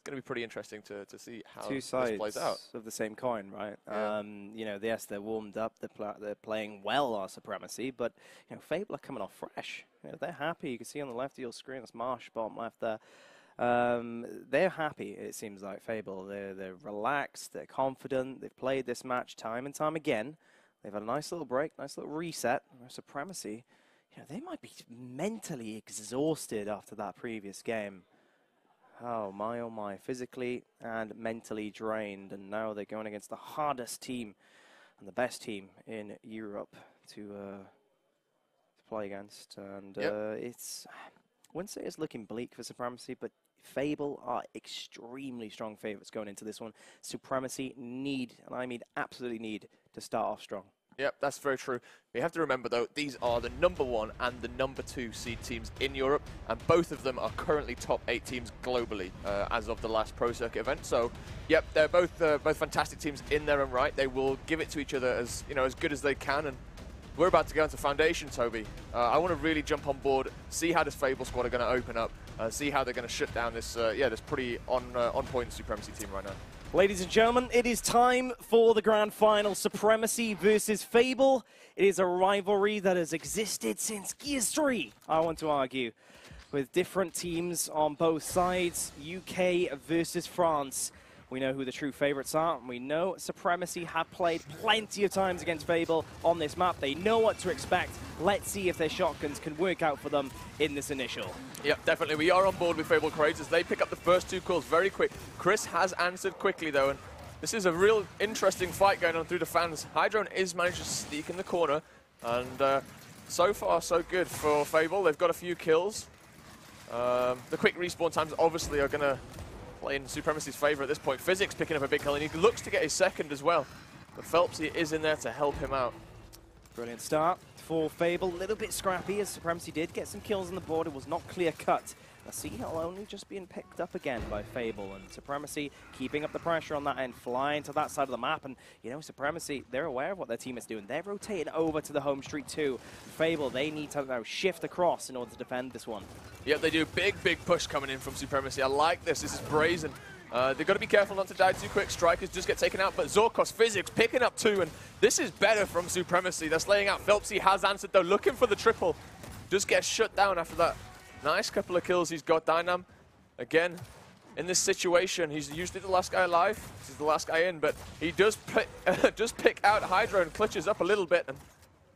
going to be pretty interesting to see how Two this sides plays out. of the same coin, right? Yeah. You know, yes, they're warmed up, they're playing well on Supremacy, but you know, Fable are coming off fresh. You know, they're happy. You can see on the left of your screen, that's Marsh, bottom left there. They're happy, it seems like, Fable. They're relaxed, they're confident, they've played this match time and time again. They've had a nice little break, nice little reset. Supremacy, you know, they might be mentally exhausted after that previous game. Oh my, physically and mentally drained, and now they're going against the hardest team and the best team in Europe to play against. And it's, I wouldn't say it's looking bleak for Supremacy, but Fable are extremely strong favorites going into this one. Supremacy need, and I mean absolutely need, to start off strong. Yep, that's very true. You have to remember, though, these are the #1 and the #2 seed teams in Europe, and both of them are currently top 8 teams globally as of the last Pro Circuit event. So, yep, they're both fantastic teams in their own right. They will give it to each other as good as they can. And we're about to go into Foundation, Toby. I want to really jump on board, see how this Fable squad are going to open up, see how they're going to shut down this this pretty on-point Supremacy team right now. Ladies and gentlemen, it is time for the grand final, Supremacy versus Fable. It is a rivalry that has existed since Gears 3, I want to argue, with different teams on both sides, UK versus France. We know who the true favorites are, and we know Supremacy have played plenty of times against Fable on this map. They know what to expect. Let's see if their shotguns can work out for them in this initial. Yep, definitely. We are on board with Fable creators. They pick up the first 2 calls very quick. Chris has answered quickly, though, and this is a real interesting fight going on through the fans. Hydrone is managed to sneak in the corner, and so far, so good for Fable. They've got a few kills. The quick respawn times obviously are going to play in Supremacy's favor at this point. Physics picking up a big kill, and he looks to get his second as well. But Phelpsy is in there to help him out. Brilliant start for Fable. A little bit scrappy, as Supremacy did get some kills on the board. It was not clear cut. Now, see, he'll only just being picked up again by Fable, and Supremacy keeping up the pressure on that end, flying to that side of the map. And, you know, Supremacy, they're aware of what their team is doing. They're rotating over to the home street too. Fable, they need to now shift across in order to defend this one. Yep, they do. Big push coming in from Supremacy. I like this. This is brazen. They've got to be careful not to die too quick. Strikers just get taken out, but Zorkos Physics picking up 2, and this is better from Supremacy. They're slaying out. Phelpsy has answered, though, looking for the triple. Just gets shut down after that. Nice couple of kills he's got. Dynam, again, in this situation, he's usually the last guy alive. This is the last guy in, but he does just pick out Hydra and clutches up a little bit. And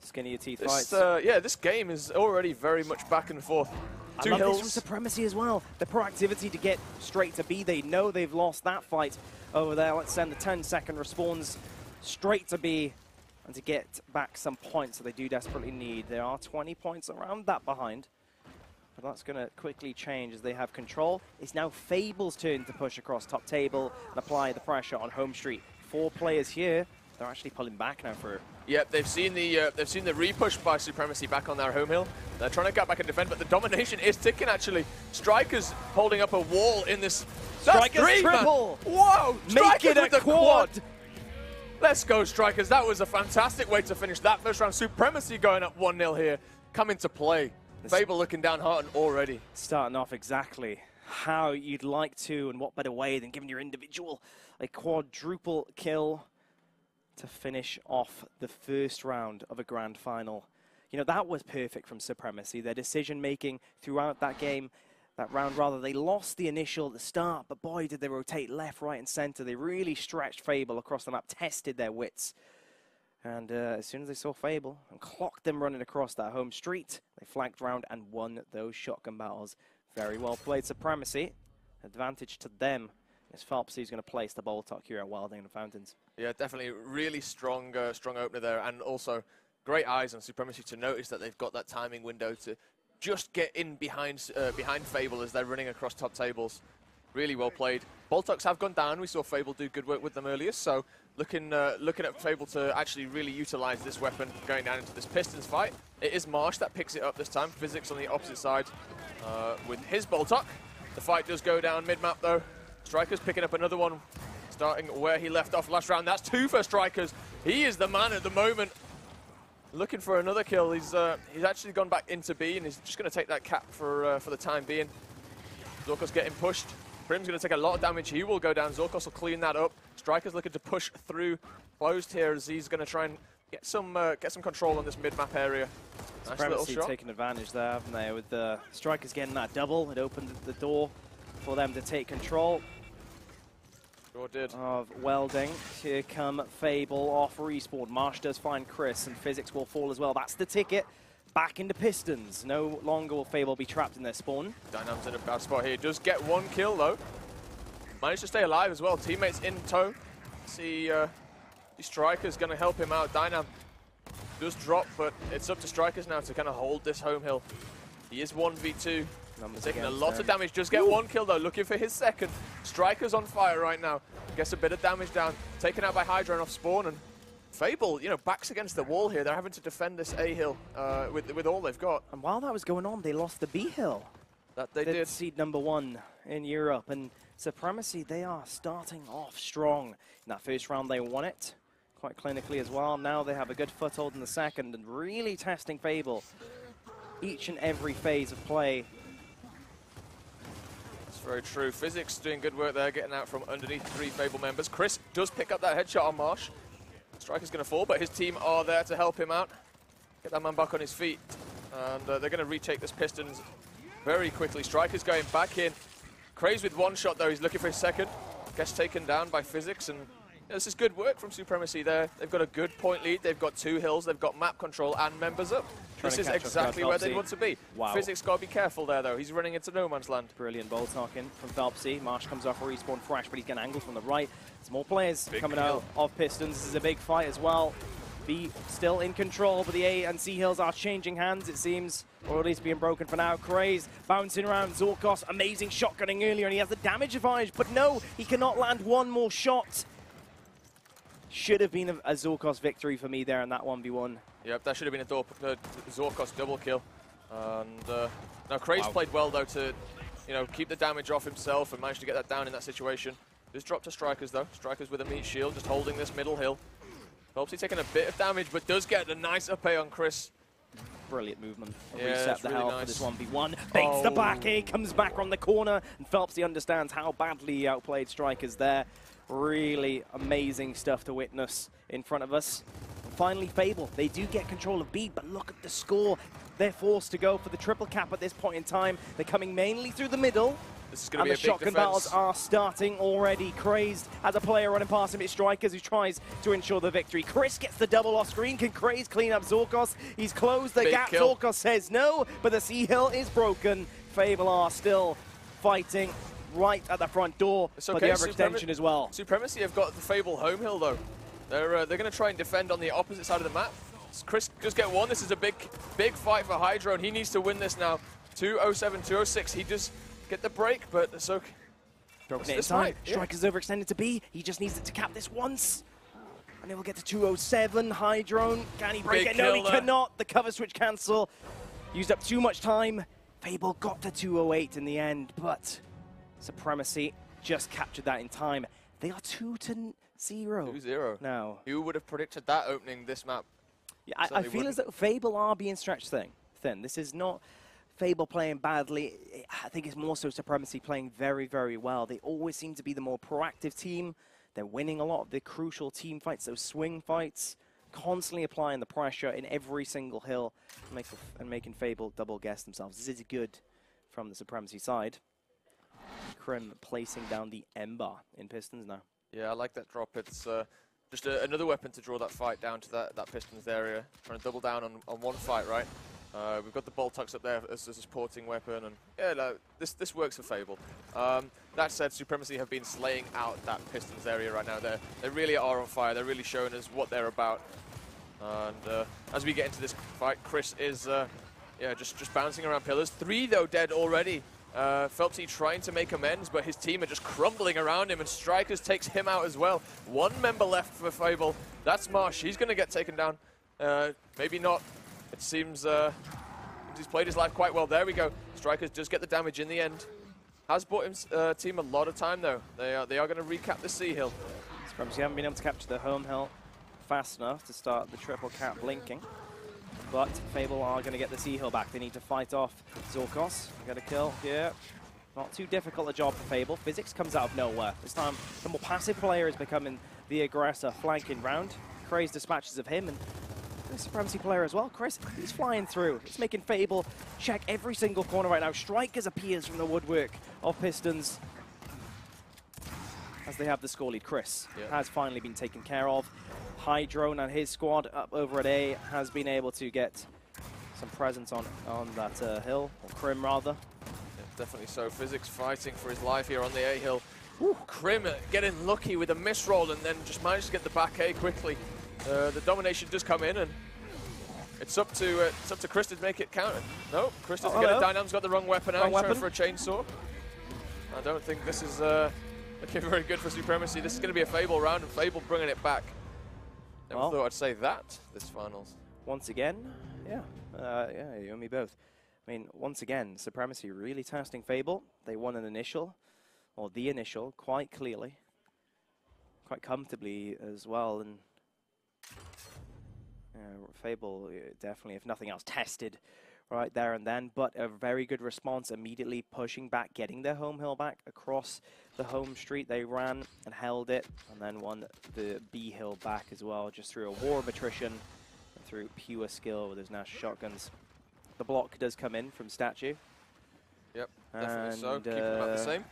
skinny your teeth this, fights. yeah, this game is already very much back and forth. I love this from Supremacy as well. The proactivity to get straight to B. They know they've lost that fight over there. Let's send the 10-second respawns straight to B and to get back some points that they do desperately need. There are 20 points around that behind, but that's going to quickly change as they have control. It's now Fable's turn to push across top table and apply the pressure on home street. 4 players here. They're actually pulling back now for... Yep, they've seen the repush by Supremacy back on their home hill. They're trying to get back and defend, but the domination is ticking, actually. Strikers holding up a wall in this... Strikers triple! Man. Whoa! Make it a quad! Let's go, Strikers. That was a fantastic way to finish that first round. Supremacy going up 1-0 here. Come to play. Fable looking downhearted already. Starting off exactly how you'd like to, and what better way than giving your individual a quadruple kill to finish off the first round of a grand final. You know, that was perfect from Supremacy. Their decision-making throughout that game, that round rather, they lost the initial at the start, but boy, did they rotate left, right, and center. They really stretched Fable across the map, tested their wits. And as soon as they saw Fable and clocked them running across that home street, they flanked round and won those shotgun battles. Very well played, Supremacy. Advantage to them. As Phelpsy is going to place the Boltok here at Wilding and Fountains. Yeah, definitely really strong opener there, and also great eyes on Supremacy to notice that they've got that timing window to just get in behind Fable as they're running across top tables. Really well played. Boltoks have gone down. We saw Fable do good work with them earlier, so looking at Fable to actually really utilize this weapon going down into this Pistons fight. It is Marsh that picks it up this time. Physics on the opposite side with his Boltok. The fight does go down mid-map though. Strikers picking up another one, starting where he left off last round. That's 2 for Strikers. He is the man at the moment. Looking for another kill. He's actually gone back into B, and he's just going to take that cap for the time being. Zorko's getting pushed. Prim's going to take a lot of damage. He will go down. Zorkos will clean that up. Striker's looking to push through closed here as he's going to try and get some control on this mid-map area. Nice little shot. Taking advantage there, haven't they? With the Strikers getting that double, it opened the door for them to take control. Sure did. Of Welding. Here come Fable off respawn. Marsh does find Chris, and Physics will fall as well. That's the ticket. Back into Pistons. No longer will Fable be trapped in their spawn. Dynam's in a bad spot here. Does get one kill, though. Managed to stay alive as well. Teammates in tow. See, the Striker's going to help him out. Dynam does drop, but it's up to Strikers now to kind of hold this home hill. He is 1v2. Taking a lot of damage. Just get one kill, though. Looking for his second. Striker's on fire right now. Gets a bit of damage down. Taken out by Hydra off spawn. And Fable, you know, backs against the wall here. They're having to defend this A hill with all they've got. And while that was going on, they lost the B hill. That they did. Seed #1 in Europe. And Supremecy, they are starting off strong. In that first round, they won it quite clinically as well. Now they have a good foothold in the second and really testing Fable each and every phase of play. That's very true. Physics doing good work there, getting out from underneath 3 Fable members. Chris does pick up that headshot on Marsh. Striker's going to fall, but his team are there to help him out. Get that man back on his feet. And they're going to retake this Pistons very quickly. Striker's going back in. Craze with one shot, though. He's looking for his second. Gets taken down by Physics. And this is good work from Supremecy there. They've got a good point lead. They've got 2 hills. They've got map control and members up. This is exactly where they want to be. Wow. Physics got to be careful there, though. He's running into no man's land. Brilliant ball talking from Phelpsy. Marsh comes off a respawn fresh, but he's getting angled from the right. There's more players coming out of Pistons. This is a big fight as well. B still in control, but the A and C hills are changing hands, it seems, or at least being broken for now. Craze bouncing around. Zorkos, amazing shotgunning earlier, and he has the damage advantage, but no, he cannot land one more shot. Should have been a Zorkos victory for me there in that 1v1. Yep, that should have been a Zorkos double kill. And now Craze played well, though, to keep the damage off himself and managed to get that down in that situation. Just dropped to Strikers, though. Strikers with a meat shield, just holding this middle hill. Phelpsy taking a bit of damage, but does get a nice up on Chris. Brilliant movement. Yeah, reset the really hell nice. for this 1v1. Baits the back A, comes back from the corner, and Phelpsy understands how badly he outplayed Strikers there. Really amazing stuff to witness in front of us. And finally, Fable, they do get control of B, but look at the score. They're forced to go for the triple cap at this point in time. They're coming mainly through the middle. This is going to be a big shotgun defense. battles are starting already. Crazed as a player running past him. It's Strikers who tries to ensure the victory. Chris gets the double off screen. Can Craze clean up Zorkos? He's closed the Big gap. kill. Zorkos says no, but the C hill is broken. Fable are still fighting right at the front door, It's but okay. the overextension as well. Supremacy have got the Fable home hill, though. They're going to try and defend on the opposite side of the map. Chris just get one. This is a big fight for Hydro, and he needs to win this now. 207, 206. He does get the break, but it's okay. It's time. Strikers overextended to B. He just needs it to cap this once. And it will get to 207. Hydrone, can he break it? No, he cannot. The cover switch cancel. Used up too much time. Fable got to 208 in the end, but Supremacy just captured that in time. They are 2-0 2-0 now. Who would have predicted that opening this map? Yeah, I feel as though Fable are being stretched thin. This is not Fable playing badly. I think it's more so Supremacy playing very, very well. They always seem to be the more proactive team. They're winning a lot of the crucial team fights, those swing fights, constantly applying the pressure in every single hill and making Fable double guess themselves. This is good from the Supremacy side. Krim placing down the Ember in Pistons now. Yeah, I like that drop. It's just another weapon to draw that fight down to that Pistons area. Trying to double down on one fight, right? We've got the Boltox up there as a supporting weapon, and yeah, no, this works for Fable. That said, Supremacy have been slaying out that Pistons area right now. They really are on fire. They're really showing us what they're about. And as we get into this fight, Chris is just bouncing around pillars. 3 though dead already. Phelpsy trying to make amends, but his team are just crumbling around him, and Strikers takes him out as well. 1 member left for Fable. That's Marsh. He's going to get taken down. Maybe not. It seems he's played his life quite well. There we go. Strikers does get the damage in the end. Has bought his team a lot of time, though. They are going to recap the C hill. Supremacy haven't been able to capture the home hill fast enough to start the triple cap blinking. But Fable are going to get the C hill back. They need to fight off Zorkos. Got a kill here. Not too difficult a job for Fable. Physics comes out of nowhere. This time, the more passive player is becoming the aggressor, flanking round. Craze dispatches of him, and the Supremacy player as well. Chris, he's flying through. He's making Fable check every single corner right now. Strikers appears from the woodwork of Pistons as they have the score lead. Chris has finally been taken care of. Hydrone and his squad up over at A has been able to get some presence on that hill, or Crim rather. Yeah, definitely so. Physics fighting for his life here on the A hill. Crim getting lucky with a misroll and then just managed to get the back A quickly. The domination does come in, and it's up to Chris to make it count. No, Chris doesn't get it. Dynam's got the wrong weapon out. He's trying for a chainsaw. I don't think this is looking very good for Supremacy. This is going to be a Fable round, and Fable bringing it back. Never thought I'd say that this finals. Once again, yeah, you and me both. I mean, once again, Supremacy really testing Fable. They won an initial, or the initial, quite clearly, quite comfortably as well. And Fable definitely, if nothing else, tested right there and then, but a very good response, immediately pushing back, getting their home hill back across the home street. They ran and held it, and then won the B hill back as well, just through a war of attrition and through pure skill with those Nash shotguns. The block does come in from Statue. Yep, definitely so. Keeping them about the same.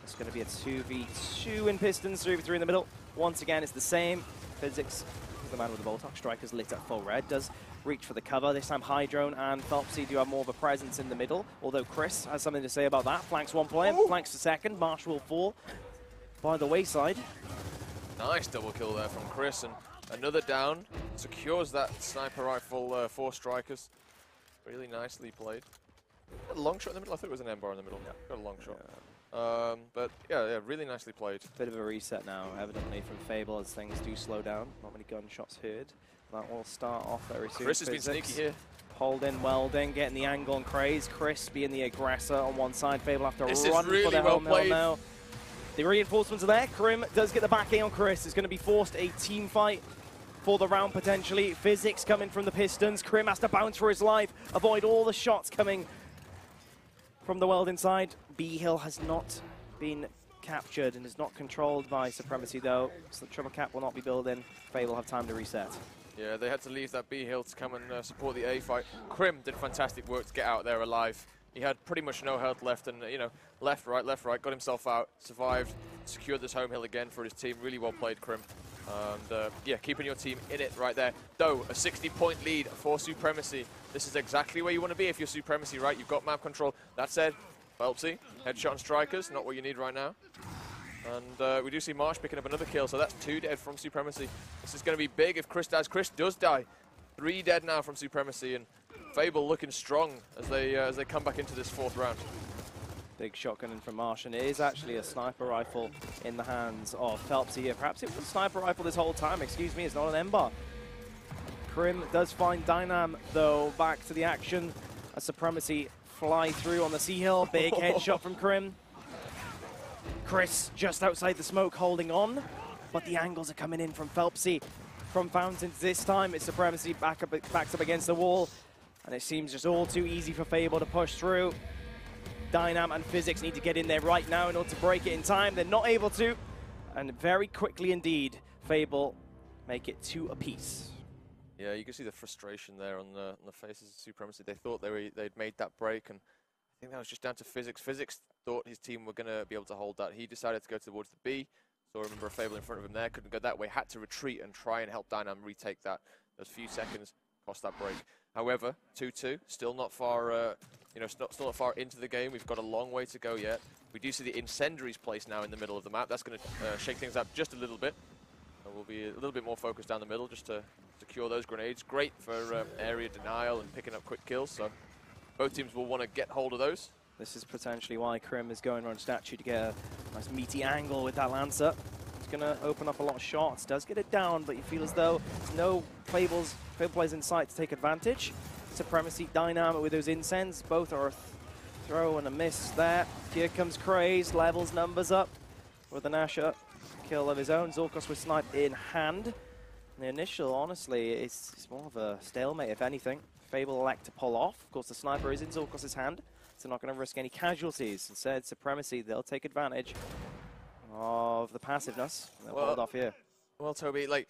It's going to be a 2v2 in Pistons, 3v3 in the middle. Once again, it's the same. Physics, the man with the Boltok. Strikers lit at full red. Does reach for the cover. This time Hydrone and Phelpsy do have more of a presence in the middle, although Chris has something to say about that. Flanks one player, flanks the second. Marsh will fall by the wayside. Nice double kill there from Chris, and another down. Secures that sniper rifle, 4 strikers. Really nicely played. A long shot in the middle. I thought it was an M-bar in the middle. Yeah. Got a long shot. But yeah, really nicely played. Bit of a reset now, evidently, from Fable as things do slow down. Not many gunshots heard. That will start off very soon. Chris has been sneaky here. Holding, Welding, getting the angle on Craze. Chris being the aggressor on one side. Fable have to this run really for their well home hill now. The reinforcements are there. Crim does get the back A on Chris. It's going to be forced a team fight for the round potentially. Physics coming from the Pistons. Crim has to bounce for his life. Avoid all the shots coming from the Welding side. B hill has not been captured and is not controlled by Supremacy though, so the triple cap will not be building. Fable will have time to reset. Yeah, they had to leave that B hill to come and support the A fight. Crim did fantastic work to get out there alive. He had pretty much no health left, and you know, left, right, got himself out, survived, secured this home hill again for his team. Really well played, Crim. And yeah, keeping your team in it right there. Though, a 60-point lead for Supremacy. This is exactly where you want to be if you're Supremacy, right? You've got map control. That said, Phelpsy, headshot on strikers, not what you need right now. And we do see Marsh picking up another kill, so that's 2 dead from Supremacy. This is going to be big if Chris dies. Chris does die. 3 dead now from Supremacy, and Fable looking strong as they come back into this 4th round. Big shotgun in from Marsh, and it is actually a sniper rifle in the hands of Phelpsy here. Perhaps it was a sniper rifle this whole time, excuse me, it's not an M-bar. Crim does find Dynam, though, back to the action. A Supremacy fly through on the C-Hill. Big headshot from Crim. Chris just outside the smoke holding on, but the angles are coming in from Phelpsy. From Fountains this time, it's Supremacy backed up against the wall, and it seems just all too easy for Fable to push through. Dynam and Physics need to get in there right now in order to break it in time. They're not able to, and very quickly indeed, Fable make it 2 apiece. Yeah, you can see the frustration there on the faces of Supremacy. They thought they'd made that break, and I think that was just down to Physics. Physics thought his team were going to be able to hold that. He decided to go towards the B. So remember a Fable in front of him there, couldn't go that way, had to retreat and try and help Dynam retake that. Those few seconds cost that break. However, 2-2, still not far, still not far into the game. We've got a long way to go yet. We do see the incendiaries placed now in the middle of the map. That's going to shake things up just a little bit. We'll be a little bit more focused down the middle just to secure those grenades. Great for area denial and picking up quick kills. So both teams will want to get hold of those. This is potentially why Crim is going on Statue to get a nice meaty angle with that Lancer. It's going to open up a lot of shots. Does get it down, but you feel as though there's no Fable players in sight to take advantage. Supremacy, Dynam with those incens. Both are a throw and a miss there. Here comes Craze, levels numbers up with an Asher kill of his own. Zorkos with snipe in hand. The initial, honestly, it's more of a stalemate, if anything. Fable elect to pull off. Of course, the sniper is in Zorkos' hand. They're not going to risk any casualties. Instead, Supremacy, they'll take advantage of the passiveness. They'll hold off here. Well, Toby, like,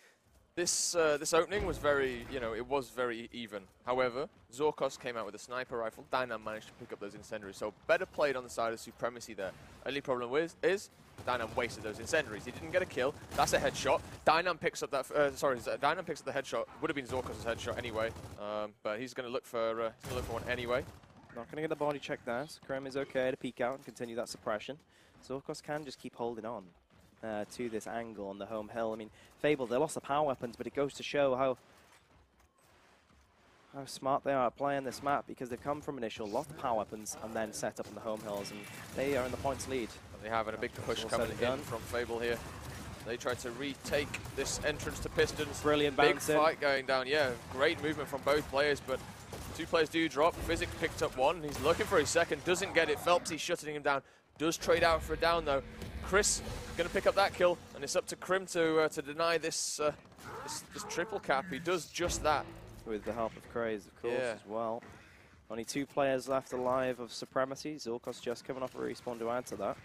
this opening was very, it was very even. However, Zorkos came out with a sniper rifle. Dynam managed to pick up those incendiaries. So better played on the side of Supremacy there. Only problem is Dynam wasted those incendiaries. He didn't get a kill. That's a headshot. Dynam picks up that. Dynam picks up the headshot. Would have been Zorkos' headshot anyway. But he's going to look for one anyway. Not going to get the body check there. So Krim is okay to peek out and continue that suppression. Zorkos can just keep holding on to this angle on the home hill. I mean, Fable, they lost the power weapons, but it goes to show how smart they are at playing this map, because they've come from initial, lost the power weapons, and then set up in the home hills, and they are in the points lead. They have a big push coming in from Fable here. They try to retake this entrance to Pistons. Brilliant bounce. Big in. fight going down. Yeah, great movement from both players, but two players do drop. Physics picked up one. He's looking for his second, doesn't get it. Phelps, he's shutting him down. Does trade out for a down though. Chris going to pick up that kill, and it's up to Krim to deny this triple cap. He does just that. With the help of Craze, of course, as well. Only 2 players left alive of Supremacy. Zorkos just coming off a respawn to add to that.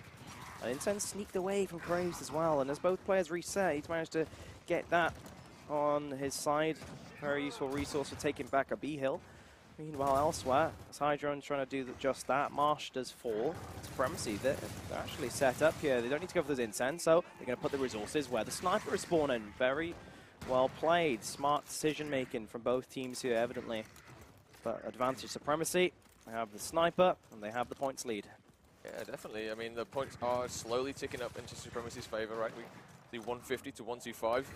And Incense sneaked away from Craze as well, and as both players reset, he's managed to get that on his side. Very useful resource for taking back a B hill. Meanwhile, elsewhere, as Hydron's trying to do just that, Marsh does fall. Supremacy, they're actually set up here. They don't need to go for those incense, so they're going to put the resources where the sniper is spawning. Very well played. Smart decision-making from both teams here, evidently. But advantage Supremacy. They have the sniper, and they have the points lead. Yeah, definitely. I mean, the points are slowly ticking up into Supremacy's favor, right? We do 150 to 125.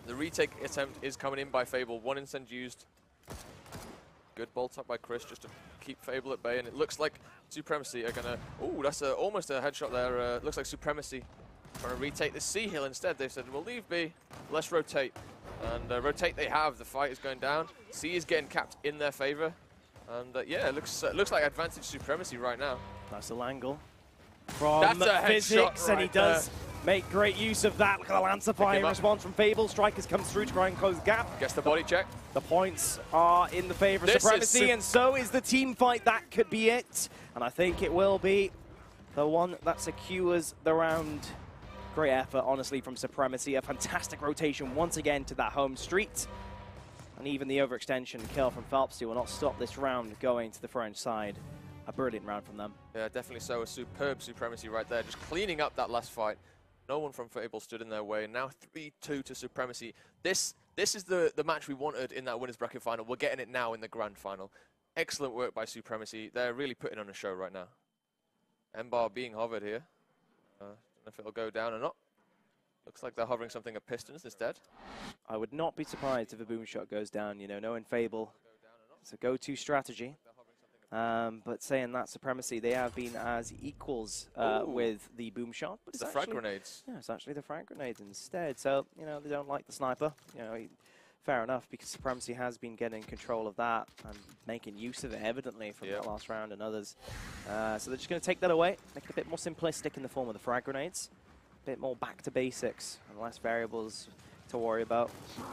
The retake attempt is coming in by Fable. 1 incense used. Good bolt up by Chris just to keep Fable at bay, and it looks like Supremacy are going to... Ooh, that's almost a headshot there. Looks like Supremacy trying to retake the C hill instead. They said, we'll leave B, let's rotate. And rotate they have. The fight is going down. C is getting capped in their favor. And yeah, it looks like advantage Supremacy right now. Nice little angle from Physics, and he does make great use of that. Look at the Lancer fire response from Fable. Strikers comes through to try and close the gap. Gets the body check. The points are in the favor of Supremacy, and so is the team fight. That could be it. And I think it will be the one that secures the round. Great effort, honestly, from Supremacy. A fantastic rotation once again to that home street. And even the overextension kill from Phelps will not stop this round going to the French side. A brilliant round from them. Yeah, definitely so. A superb Supremacy right there. Just cleaning up that last fight. No one from Fable stood in their way. Now 3-2 to Supremacy. This is the match we wanted in that winners bracket final. We're getting it now in the grand final. Excellent work by Supremacy. They're really putting on a show right now. M-bar being hovered here. Don't know if it'll go down or not. Looks like they're hovering something at Pistons instead. I would not be surprised if a boom shot goes down. You know, knowing Fable, it's a go-to strategy. But saying that, Supremacy, they have been as equals with the boom shot. But it's the frag grenades. Yeah, it's actually the frag grenades instead. So, you know, they don't like the sniper. You know, fair enough, because Supremacy has been getting control of that and making use of it, evidently, from that last round and others. So they're just going to take that away, make it a bit more simplistic in the form of the frag grenades. A bit more back to basics and less variables to worry about.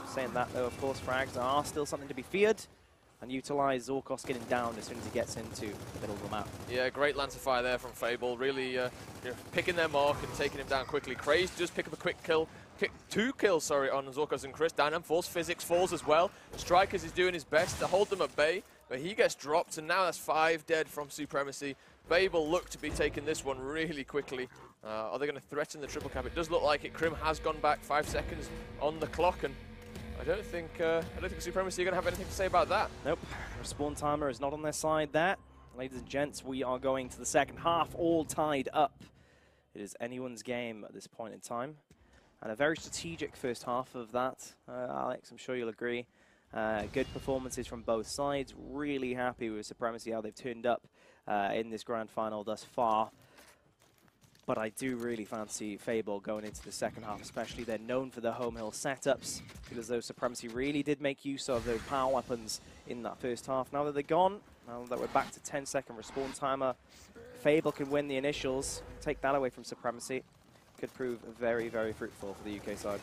Saying that, though, of course, frags are still something to be feared. And utilize Zorkos getting down as soon as he gets into the middle of the map. Yeah, great Lancer fire there from Fable. Really picking their mark and taking him down quickly. Craze does pick up a quick kill. 2 kills, sorry, on Zorkos and Chris. Dynam falls, Physics falls as well. Strikers is doing his best to hold them at bay, but he gets dropped, and now that's 5 dead from Supremacy. Fable look to be taking this one really quickly. Are they going to threaten the triple cap? It does look like it. Krim has gone back 5 seconds on the clock, and I don't think Supremacy are going to have anything to say about that. Nope. Respawn timer is not on their side there. Ladies and gents, we are going to the second half, all tied up. It is anyone's game at this point in time. And a very strategic first half of that, Alex, I'm sure you'll agree. Good performances from both sides. Really happy with Supremacy, how they've turned up in this grand final thus far. But I do really fancy Fable going into the second half, especially they're known for their home hill setups, because those Supremacy really did make use of those power weapons in that first half. Now that they're gone, now that we're back to 10-second respawn timer, Fable can win the initials, take that away from Supremacy. Could prove very, very fruitful for the UK side.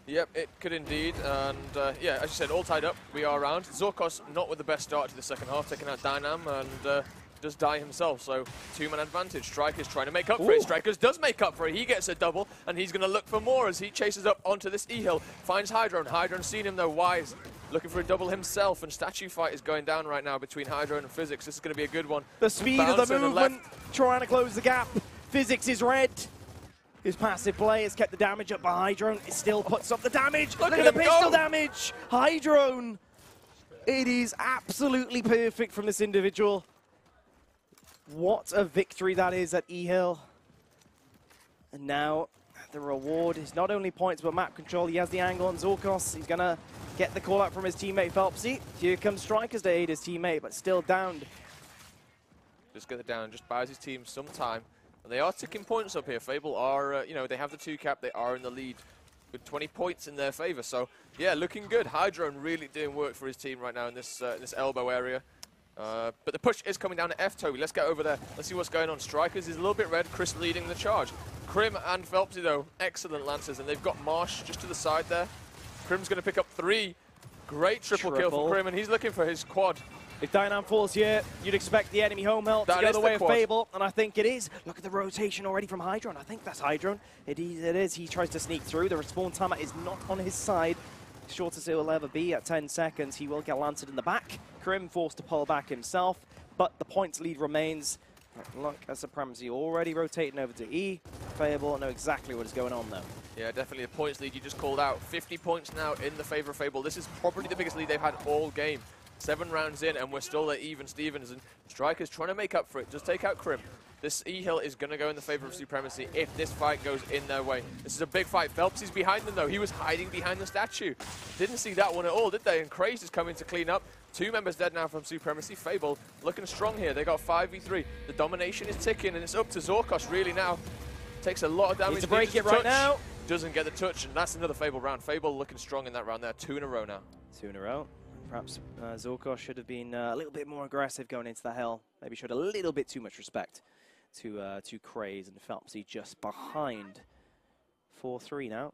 Yep, it could indeed, and yeah, as you said, all tied up, we are around. Zorkos not with the best start to the second half, taking out Dynam, and does die himself, so two-man advantage. Strikers trying to make up for it. Strikers does make up for it. He gets a double, and he's going to look for more as he chases up onto this E-hill. Finds Hydron. Hydron's seen him though. Wise looking for a double himself, and statue fight is going down right now between Hydron and Physics. This is going to be a good one. The speed of the movement, trying to close the gap. Physics is red. His passive play has kept the damage up by Hydron. It still puts up the damage. Look at the pistol damage. Hydron. It is absolutely perfect from this individual. What a victory that is at E-hill. And now the reward is not only points but map control. He has the angle on Zorkos. He's going to get the call out from his teammate Phelpsy. Here comes Strikers to aid his teammate, but still downed. Just get it down, just buys his team some time. And they are ticking points up here. Fable are, you know, they have the 2 cap. They are in the lead with 20 points in their favor. So, yeah, looking good. Hydron really doing work for his team right now in this elbow area. But the push is coming down to F, Toby. Let's get over there. Let's see what's going on. Strikers is a little bit red. Chris leading the charge. Krim and Phelpsy, though, excellent lancers. And they've got Marsh just to the side there. Krim's going to pick up 3. Great triple kill from Krim, and he's looking for his quad. If Dynam falls here, you'd expect the enemy home help to go the way of Fable, and I think it is. Look at the rotation already from Hydron. I think that's Hydron. It is. He tries to sneak through. The respawn timer is not on his side. Shortest it will ever be at 10 seconds. He will get lanced in the back. Krim forced to pull back himself, but the points lead remains. Look at Supremecy already rotating over to E. Fable know exactly what is going on though. Yeah, definitely the points lead you just called out. 50 points now in the favor of Fable. This is probably the biggest lead they've had all game. 7 rounds in, and we're still at even Stevens, and Strikers trying to make up for it. Just take out Krim. This E-hill is going to go in the favor of Supremecy if this fight goes in their way. This is a big fight. Phelps is behind them, though. He was hiding behind the statue. Didn't see that one at all, did they? And Crazed is coming to clean up. 2 members dead now from Supremecy. Fable looking strong here. They got 5v3. The domination is ticking, and it's up to Zorkos really now. Takes a lot of damage. Needs to break it right now. Doesn't get the touch, and that's another Fable round. Fable looking strong in that round there. 2 in a row now. 2 in a row. Perhaps Zorkos should have been a little bit more aggressive going into the hill. Maybe showed a little bit too much respect to Craze and Phelpsy just behind. 4-3 now.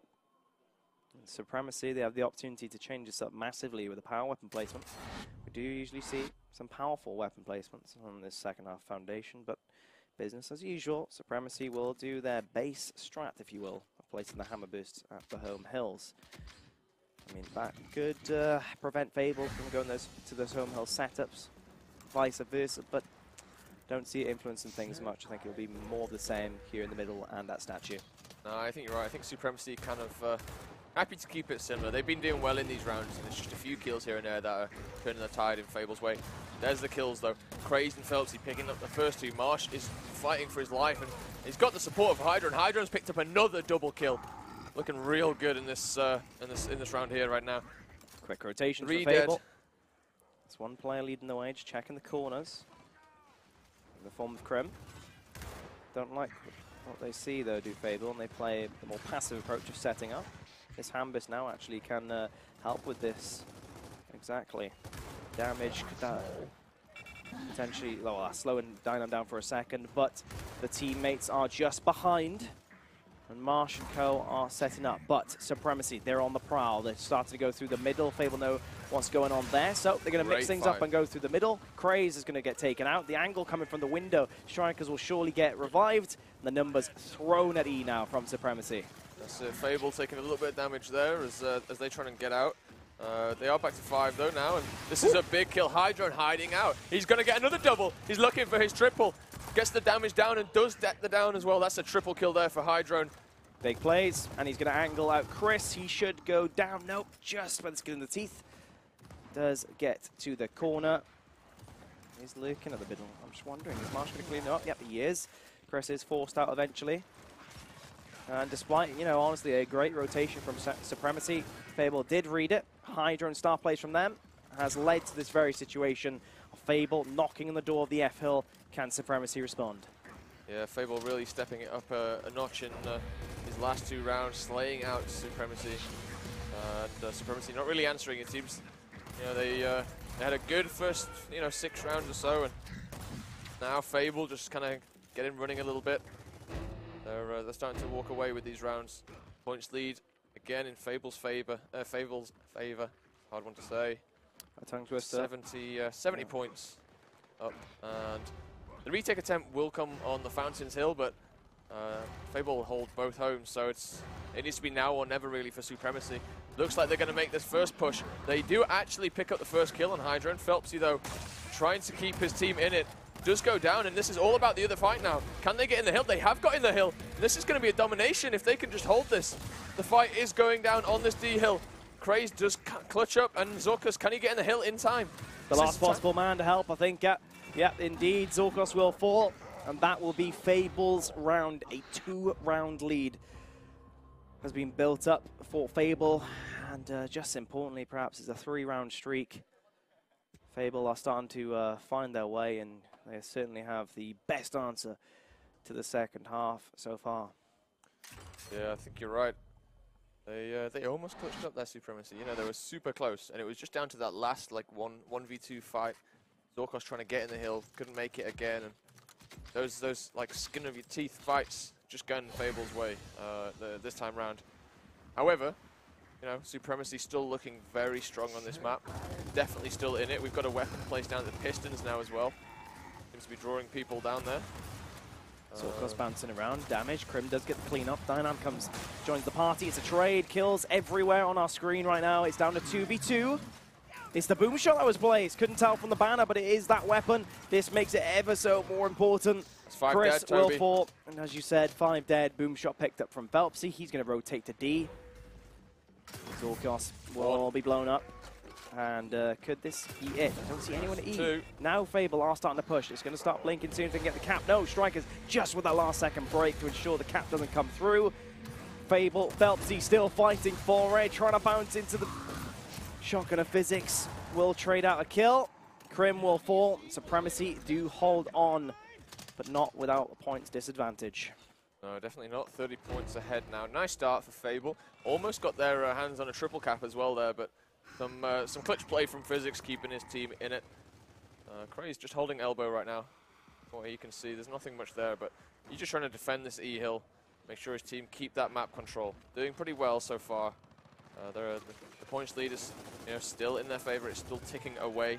And Supremecy, they have the opportunity to change this up massively with a power weapon placement. We do usually see some powerful weapon placements on this second half foundation, but business as usual. Supremecy will do their base strat, if you will, of placing the hammer boosts at the home hills. I mean, that could prevent Fable from going to those home hill setups, vice versa, but don't see it influencing things much. I think it'll be more of the same here in the middle and that statue. No, I think you're right. I think Supremecy kind of happy to keep it similar. They've been doing well in these rounds, and it's just a few kills here and there that are turning the tide in Fable's way. There's the kills, though. Crazed and Phelpsy picking up the first 2. Marsh is fighting for his life, and he's got the support of Hydron. Hydron's picked up another double kill. Looking real good in this round here right now. Quick rotation for Fable. There's one player leading the way, just checking the corners. In the form of Krim. Don't like what they see though, do Fable, and they play the more passive approach of setting up. This Hambus now actually can help with this. Exactly. Damage could potentially slowing Dynam down for a second, but the teammates are just behind. And Marsh and Co are setting up, but Supremecy, they're on the prowl. They're starting to go through the middle. Fable know what's going on there, so they're going to mix things up and go through the middle. Craze is going to get taken out. The angle coming from the window. Strikers will surely get revived. And the numbers thrown at E now from Supremecy. That's Fable taking a little bit of damage there as they try and get out. They are back to 5 though now, and this is a big kill. Hydron hiding out. He's going to get another double. He's looking for his triple. Gets the damage down and does get the down as well. That's a triple kill there for Hydron. Big plays, and he's going to angle out Chris. He should go down. Nope, just by the skin in the teeth. Does get to the corner. He's lurking at the middle. I'm just wondering, is Marsh going to clean it up? Yep, he is. Chris is forced out eventually. And despite, you know, honestly, a great rotation from Supremecy, Fable did read it. Hydron star plays from them has led to this very situation. Fable knocking on the door of the F-hill. Can Supremecy respond? Yeah, Fable really stepping it up a notch in his last 2 rounds, slaying out Supremecy. And Supremecy not really answering, it seems. You know, they had a good first, 6 rounds or so, and now Fable just kind of getting running a little bit. They're starting to walk away with these rounds. Points lead again in Fable's favor. Hard one to say. A tongue twister. 70 points up, and The retake attempt will come on the Fountains Hill, but Fable will hold both homes, so it needs to be now or never really for Supremacy. Looks like they're going to make this first push. They do actually pick up the first kill on Hydra, and Phelpsy, though, trying to keep his team in it, does go down, and this is all about the other fight now. Can they get in the hill? They have got in the hill. This is going to be a domination if they can just hold this. The fight is going down on this D hill. Craze does clutch up, and Zorkus, can he get in the hill in time? The last possible man to help, I think. Yeah, indeed, Zorkus will fall, and that will be Fable's round. A 2-round lead has been built up for Fable, and just importantly, perhaps, it's a 3-round streak. Fable are starting to find their way, and they certainly have the best answer to the second half so far. Yeah, I think you're right. They almost clutched up their Supremacy. You know, they were super close, and it was just down to that last, like, 1v2 fight. Zorkos trying to get in the hill, couldn't make it again, and those like skin of your teeth fights just going Fable's way this time round. However, you know, Supremacy still looking very strong on this map. Definitely still in it. We've got a weapon placed down at the Pistons now as well. Seems to be drawing people down there. Zorkos bouncing around, damage. Krim does get the clean up. Dynam joins the party. It's a trade. Kills everywhere on our screen right now. It's down to 2v2. It's the boom shot that was placed. Couldn't tell from the banner, but it is that weapon. This makes it ever so more important. It's 5 Chris dead, Toby. will fall. And as you said, 5 dead. Boom shot picked up from Phelpsy. He's going to rotate to D. Zorkos will be blown up. And could this be it? I don't see anyone at E. 2. Now Fable are starting to push. It's going to start blinking soon if they can get the cap. No, Strikers just with that last second break to ensure the cap doesn't come through. Fable, Phelpsy still fighting for it, trying to bounce into the shotgun of physics. Will trade out a kill. Krim will fall. Supremacy do hold on, but not without a points disadvantage. No, definitely not. 30 points ahead now. Nice start for Fable. Almost got their hands on a triple cap as well there, but some clutch play from Physics keeping his team in it. Craze just holding elbow right now. From what you can see, there's nothing much there, but he's just trying to defend this E hill, make sure his team keep that map control. Doing pretty well so far. The points lead is, you know, still in their favor. It's still ticking away,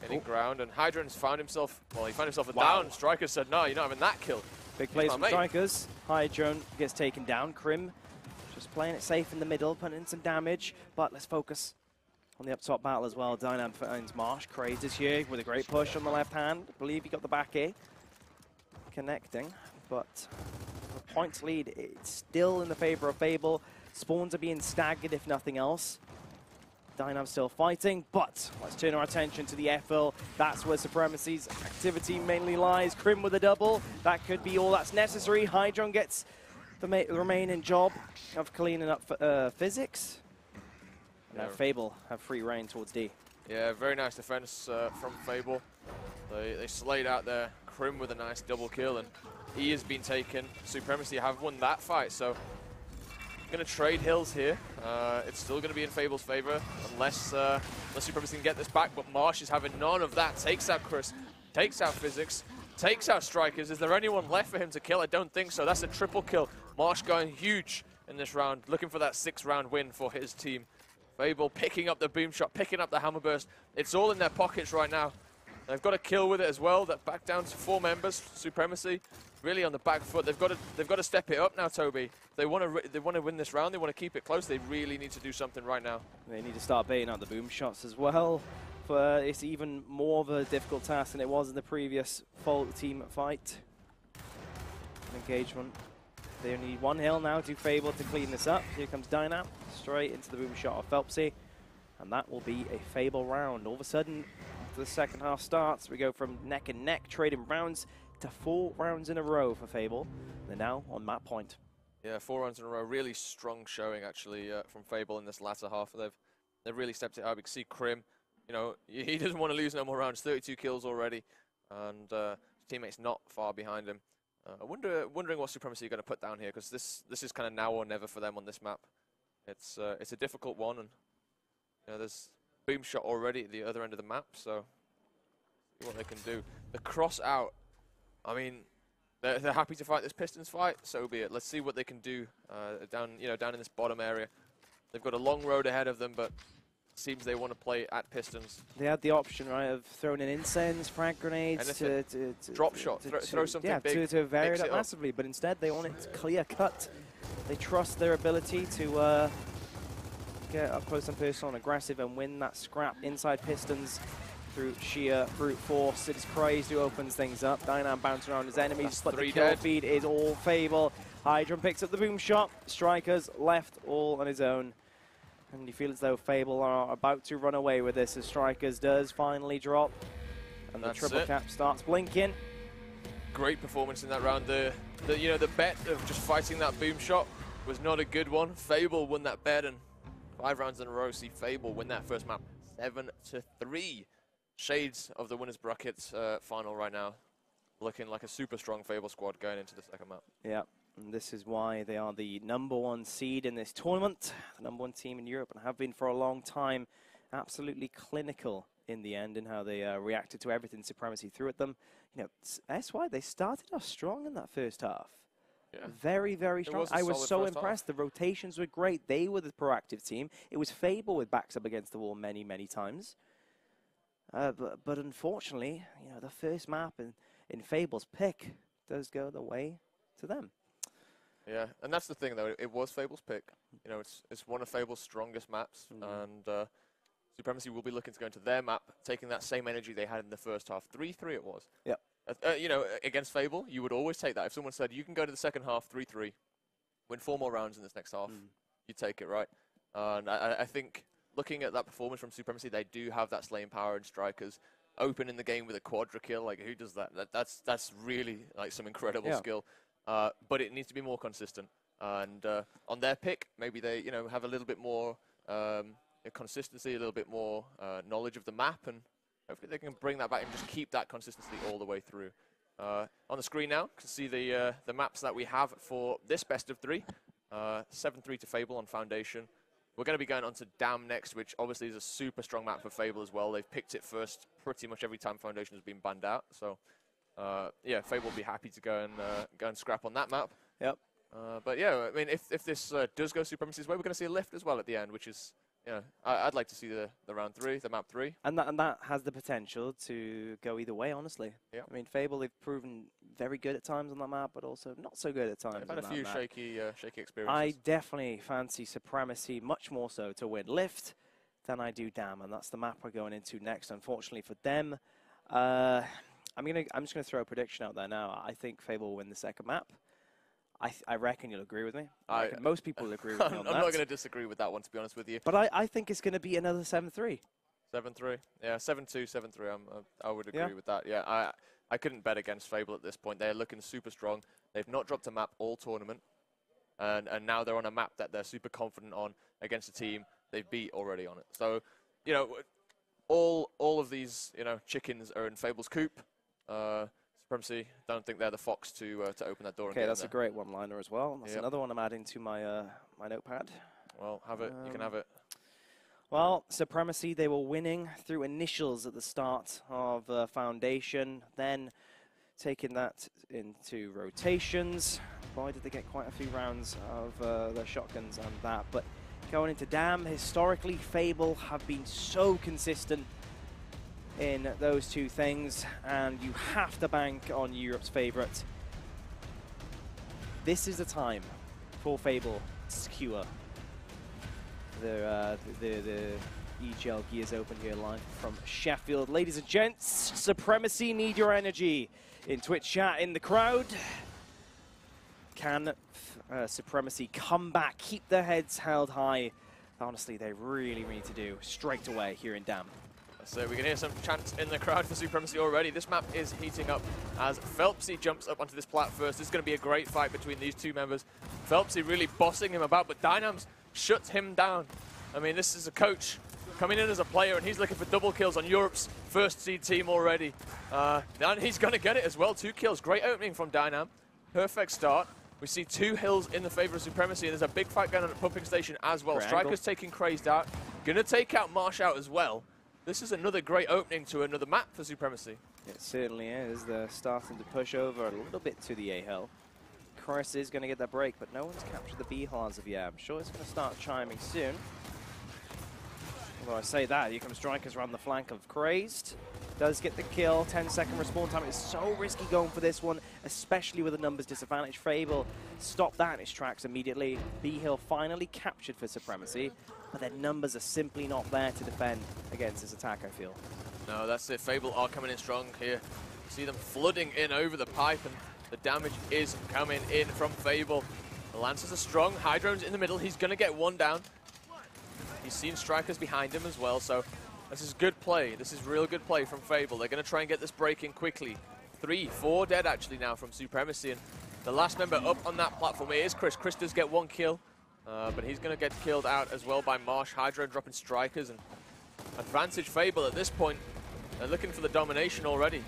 getting ground. And Hydran's found himself, well, he found himself a down. Striker said, no, you're not having that kill. Big plays from Strikers. Hydran gets taken down. Krim just playing it safe in the middle, putting in some damage. But let's focus on the up top battle as well. Dynam finds Marsh. Craze is here with a great push on the left hand. I believe he got the back A. Connecting, but the points lead, it's still in the favor of Fable. Spawns are being staggered, if nothing else. Dynam still fighting, but let's turn our attention to the FL. That's where Supremacy's activity mainly lies. Krim with a double. That could be all that's necessary. Hydron gets the remaining job of cleaning up Physics. And now Fable have free reign towards D. Yeah, very nice defense from Fable. They slayed out there. Krim with a nice double kill, and E has been taken. Supremacy have won that fight, so going to trade hills here. It's still going to be in Fable's favor unless Supremacy can get this back, but Marsh is having none of that. Takes out Chris, takes out Physics, takes out Strikers. Is there anyone left for him to kill? I don't think so. That's a triple kill. Marsh going huge in this round, looking for that 6-round win for his team. Fable picking up the boom shot, picking up the hammer burst. It's all in their pockets right now. They've got a kill with it as well. That back down to 4 members. Supremacy really on the back foot. They've got to step it up now, Toby. They want to win this round. They want to keep it close. They really need to do something right now. They need to start baiting out the boom shots as well. It's even more of a difficult task than it was in the previous full team fight. Engagement. They need 1 hill now to Fable to clean this up. Here comes Dynam straight into the boom shot of Phelpsy, and that will be a Fable round. All of a sudden, the second half starts. We go from neck and neck trading rounds to 4 rounds in a row for Fable. They're now on map point. Yeah, 4 rounds in a row. Really strong showing actually from Fable in this latter half. They've really stepped it up. You can see Krim, you know, he doesn't want to lose no more rounds. 32 kills already, and his teammates not far behind him. Wondering what Supremacy are going to put down here, because this is kind of now or never for them on this map. It's a difficult one, and you know, there's boom shot already at the other end of the map, so see what they can do. The cross out, I mean, they're happy to fight this Pistons fight, so be it. Let's see what they can do down in this bottom area. They've got a long road ahead of them, but seems they want to play at Pistons. They had the option, right, of throwing in incense, frag grenades, to drop shot, throw something big, to vary it up massively. But instead, they want it clear cut. They trust their ability to get up close and personal and aggressive and win that scrap inside Pistons through sheer brute force. It is Crazed who opens things up. Dynam bouncing around his enemies, but the kill feed is all Fable. Hydron picks up the boom shot. Strikers left all on his own. And you feel as though Fable are about to run away with this as Strikers does finally drop. And the triple cap starts blinking. Great performance in that round. The bet of just fighting that boom shot was not a good one. Fable won that bet, and 5 rounds in a row see Fable win that first map 7-3. Shades of the winners bracket final right now. Looking like a super strong Fable squad going into the second map. Yeah, and this is why they are the #1 seed in this tournament. The #1 team in Europe, and have been for a long time. Absolutely clinical in the end in how they reacted to everything Supremacy threw at them. You know, that's why they started off strong in that first half. Yeah. Very, very strong. I was so impressed. The rotations were great. They were the proactive team. It was Fable with backs up against the wall many, many times. But unfortunately, you know, the first map in Fable's pick does go the way to them. Yeah, and that's the thing, though. It was Fable's pick. You know, it's one of Fable's strongest maps, and Supremacy will be looking to go into their map, taking that same energy they had in the first half. 3-3 it was. Yep. You know, against Fable, you would always take that. If someone said, you can go to the second half 3-3, win 4 more rounds in this next half, you take it, right? And I think, looking at that performance from Supremacy, they do have that slaying power in Strikers. Opening the game with a quadra kill, like, who does that? That's really, like, some incredible skill. But it needs to be more consistent. And on their pick, maybe they, you know, have a little bit more consistency, a little bit more knowledge of the map, and hopefully they can bring that back and just keep that consistency all the way through. On the screen now, you can see the maps that we have for this best of 3. 7-3 to Fable on Foundation. We're going to be going on to Dam next, which obviously is a super strong map for Fable as well. They've picked it first pretty much every time Foundation has been banned out. So, yeah, Fable will be happy to go and scrap on that map. Yep. But yeah, I mean, if this does go Supremacy's way, we're going to see a lift as well at the end, which is, you know, I'd like to see the round 3, the map 3. And that has the potential to go either way, honestly. Yeah. I mean, Fable, they've proven very good at times on that map, but also not so good at times. I've had a few shaky experiences. I definitely fancy Supremacy much more so to win lift than I do Dam, and that's the map we're going into next. Unfortunately for them, I'm just gonna throw a prediction out there now. I think Fable will win the second map. I reckon you'll agree with me. Most people will agree with me on that. I'm not going to disagree with that one, to be honest with you. But I think it's going to be another 7-3. 7-3? Yeah, 7-2, 7-3. I would agree with that. Yeah, I couldn't bet against Fable at this point. They're looking super strong. They've not dropped a map all tournament. And now they're on a map that they're super confident on against a team they've beat already on it. So, you know, all of these, you know, chickens are in Fable's coop. Supremacy, don't think they're the fox to open that door. Okay, that's a great one-liner as well. That's another one I'm adding to my my notepad. Well, have it. You can have it. Well, Supremacy, they were winning through initials at the start of Foundation, then taking that into rotations. Boy, did they get quite a few rounds of their shotguns and that. But going into Dam, historically, Fable have been so consistent in those two things, and you have to bank on Europe's favourite. This is the time for Fable to secure the EGL Gears Open here live from Sheffield. Ladies and gents, Supremacy need your energy. In Twitch chat, in the crowd, can Supremacy come back, keep their heads held high? Honestly, they really need to do straight away here in Dam. So we can hear some chants in the crowd for Supremacy already. This map is heating up as Phelpsy jumps up onto this plat first. This is going to be a great fight between these two members. Phelpsy really bossing him about, but Dynams shuts him down. I mean, this is a coach coming in as a player, and he's looking for double kills on Europe's first seed team already. And he's going to get it as well. 2 kills. Great opening from Dynam. Perfect start. We see 2 hills in the favor of Supremacy, and there's a big fight going on at Pumping Station as well. Striker's taking Crazed out. Going to take out Marsh out as well. This is another great opening to another map for Supremacy. It certainly is. They're starting to push over a little bit to the A hill. Chris is going to get that break, but no one's captured the B hill as of yet. I'm sure it's going to start chiming soon. Well, I say that, here comes Strikers around the flank of Crazed. Does get the kill, 10-second respawn time. It's so risky going for this one, especially with a numbers disadvantage. Fable stopped that in its tracks immediately. B-Hill finally captured for Supremacy, but their numbers are simply not there to defend against this attack, I feel. No, that's it. Fable are coming in strong here. See them flooding in over the pipe, and the damage is coming in from Fable. The Lancers are strong. Hydrone's in the middle. He's going to get one down. He's seen Strikers behind him as well, so this is good play. This is real good play from Fable. They're going to try and get this break in quickly. 3, 4 dead actually now from Supremacy, and the last member up on that platform is Chris. Chris does get 1 kill, but he's going to get killed out as well by Marsh. Hydro dropping Strikers, and advantage Fable at this point. They're looking for the domination already.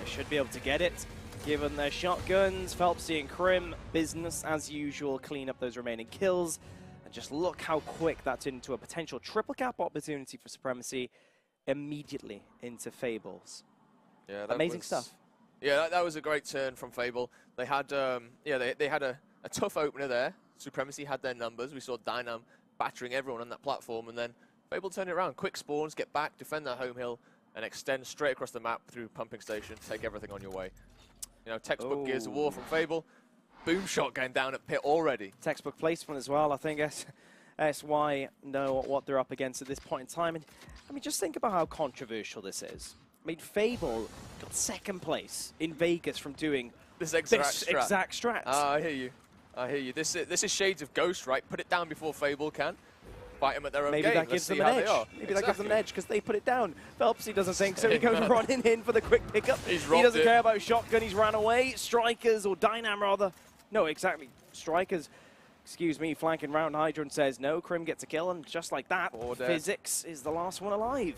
They should be able to get it, given their shotguns. Phelpsy and Crim, business as usual, clean up those remaining kills. And just look how quick that's into a potential triple cap opportunity for Supremacy immediately into Fables. Yeah, amazing stuff. Yeah, that was a great turn from Fable. They had, they had a tough opener there. Supremacy had their numbers. We saw Dynam battering everyone on that platform, and then Fable turned it around. Quick spawns, get back, defend that home hill, and extend straight across the map through pumping station. Take everything on your way. You know, textbook Gears of War from Fable. Boom shot going down at pit already. Textbook placement as well. I think SY know what they're up against at this point in time. And I mean, just think about how controversial this is. I mean, Fable got 2nd place in Vegas from doing this exact strat. I hear you. I hear you. This is shades of Ghost, right? Put it down before Fable can. Fight them at their own game. Maybe that gives them an edge. Maybe that gives them an edge because they put it down. Phelpsy doesn't think so. He goes running in for the quick pickup. He doesn't care about shotgun. He's ran away. Strikers, or Dynam rather. No, exactly. Strikers, excuse me, flanking round. Hydron says no. Crim gets a kill, and just like that, Physics is the last one alive.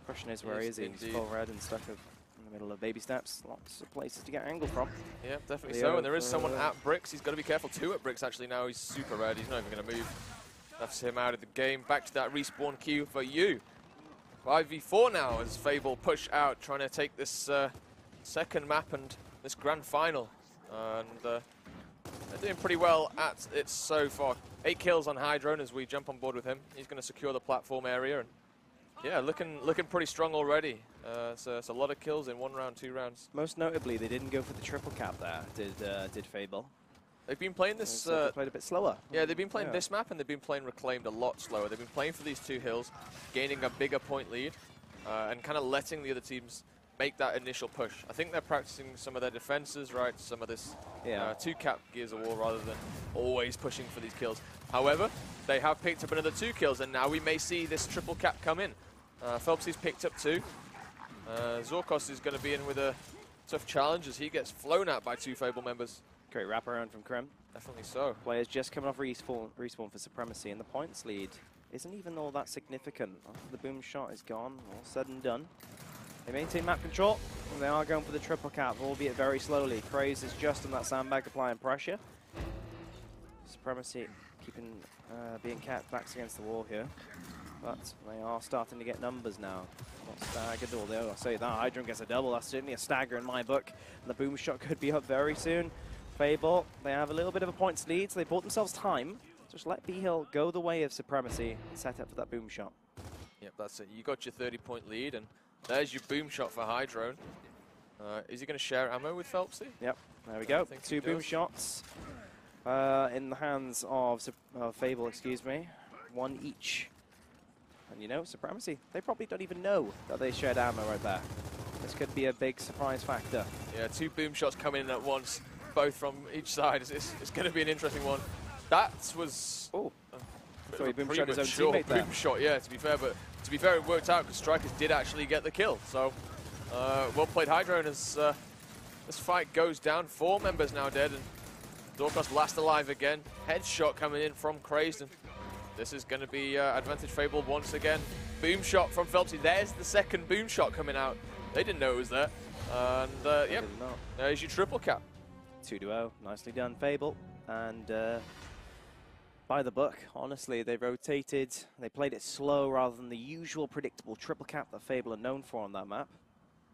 Question is, where is he? He's full red and stuck in the middle of baby steps. Lots of places to get angle from. Yeah, definitely so. And there is someone at Bricks. He's got to be careful. 2 at Bricks actually now. He's super red. He's not even going to move. That's him out of the game. Back to that respawn queue for you. 5v4 now as Fable push out, trying to take this 2nd map and this grand final. And they're doing pretty well at it so far. 8 kills on Hydrone as we jump on board with him. He's going to secure the platform area. And yeah, looking pretty strong already. So it's a lot of kills in 1 round, 2 rounds. Most notably, they didn't go for the triple cap there, did Fable. They've been playing this... they played a bit slower. Yeah, they've been playing this map, and they've been playing Reclaimed a lot slower. They've been playing for these 2 hills, gaining a bigger point lead, and kind of letting the other teams make that initial push. I think they're practicing some of their defenses, right? Some of this 2-cap Gears of War rather than always pushing for these kills. However, they have picked up another 2 kills, and now we may see this triple cap come in. Phelpsy's picked up 2. Zorkos is going to be in with a tough challenge as he gets flown at by 2 Fable members. Great wraparound from Crim. Definitely so. Players just coming off respawn for Supremacy, and the points lead isn't even all that significant. After the boom shot is gone, all said and done. They maintain map control, and they are going for the triple cap, albeit very slowly. Craze is just on that sandbag applying pressure. Supremacy keeping being kept backs against the wall here, but they are starting to get numbers now. Not staggered, although I'll say that Hydron gets a double. That's certainly a stagger in my book, and the boom shot could be up very soon. Fable, they have a little bit of a points lead, so they bought themselves time. Just let B-Hill go the way of Supremacy and set up for that boom shot. Yep, that's it. You got your 30-point lead, and there's your boom shot for Hydrone. Is he going to share ammo with Phelpsy? Yep, there we go. 2 boom shots in the hands of Fable, excuse me. 1 each. And you know, Supremacy, they probably don't even know that they shared ammo right there. This could be a big surprise factor. Yeah, 2 boom shots coming in at once, both from each side. It's going to be an interesting one. That was sorry, boom shot his own teammate there. Boom shot, yeah, to be fair, but to be fair, it worked out because Strikers did actually get the kill. So, well played Hydrone as this fight goes down. 4 members now dead, and Dorcos last alive again. Headshot coming in from Crazed, and this is going to be advantage Fable once again. Boom shot from Phelpsy. There's the 2nd boom shot coming out. They didn't know it was there. And yep, there's your triple cap. 2-0, nicely done, Fable. And by the book, honestly, they rotated. They played it slow rather than the usual predictable triple cap that Fable are known for on that map.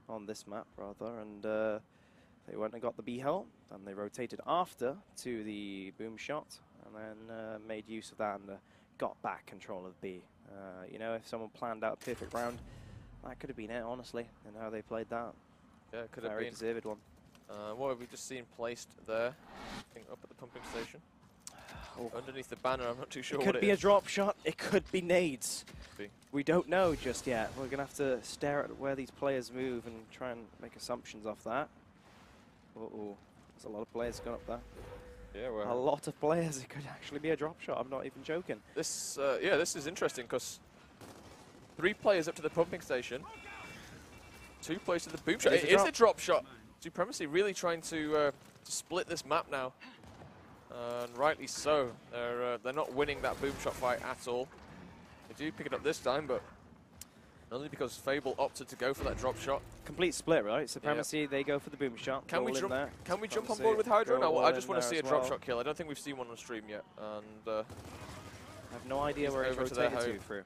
On this map, rather. And they went and got the B-Hell, and they rotated after to the boom shot, and then made use of that and got back control of B. You know, if someone planned out a perfect round, that could have been it, honestly, and how they played that. Yeah, it could have been. Very deserved one. What have we just seen placed there? I think up at the pumping station. Oh. Underneath the banner, I'm not too sure what it is. It could be a drop shot, it could be nades. Be. We don't know just yet. We're going to have to stare at where these players move and try and make assumptions off that. Uh-oh, there's a lot of players going up there. Yeah, well, a lot of players. It could actually be a drop shot. I'm not even joking. This, yeah, this is interesting because 3 players up to the pumping station, 2 players to the boom shot. It is a drop shot. Supremecy really trying to split this map now, and rightly so. They're not winning that boom shot fight at all. They do pick it up this time, but only because Fable opted to go for that drop shot. Complete split, right? Supremacy, they go for the boom shot. Can we jump on board with Hydro? No, I just want to see a drop shot kill. I don't think we've seen one on stream yet. And I have no idea where he's rotated to through.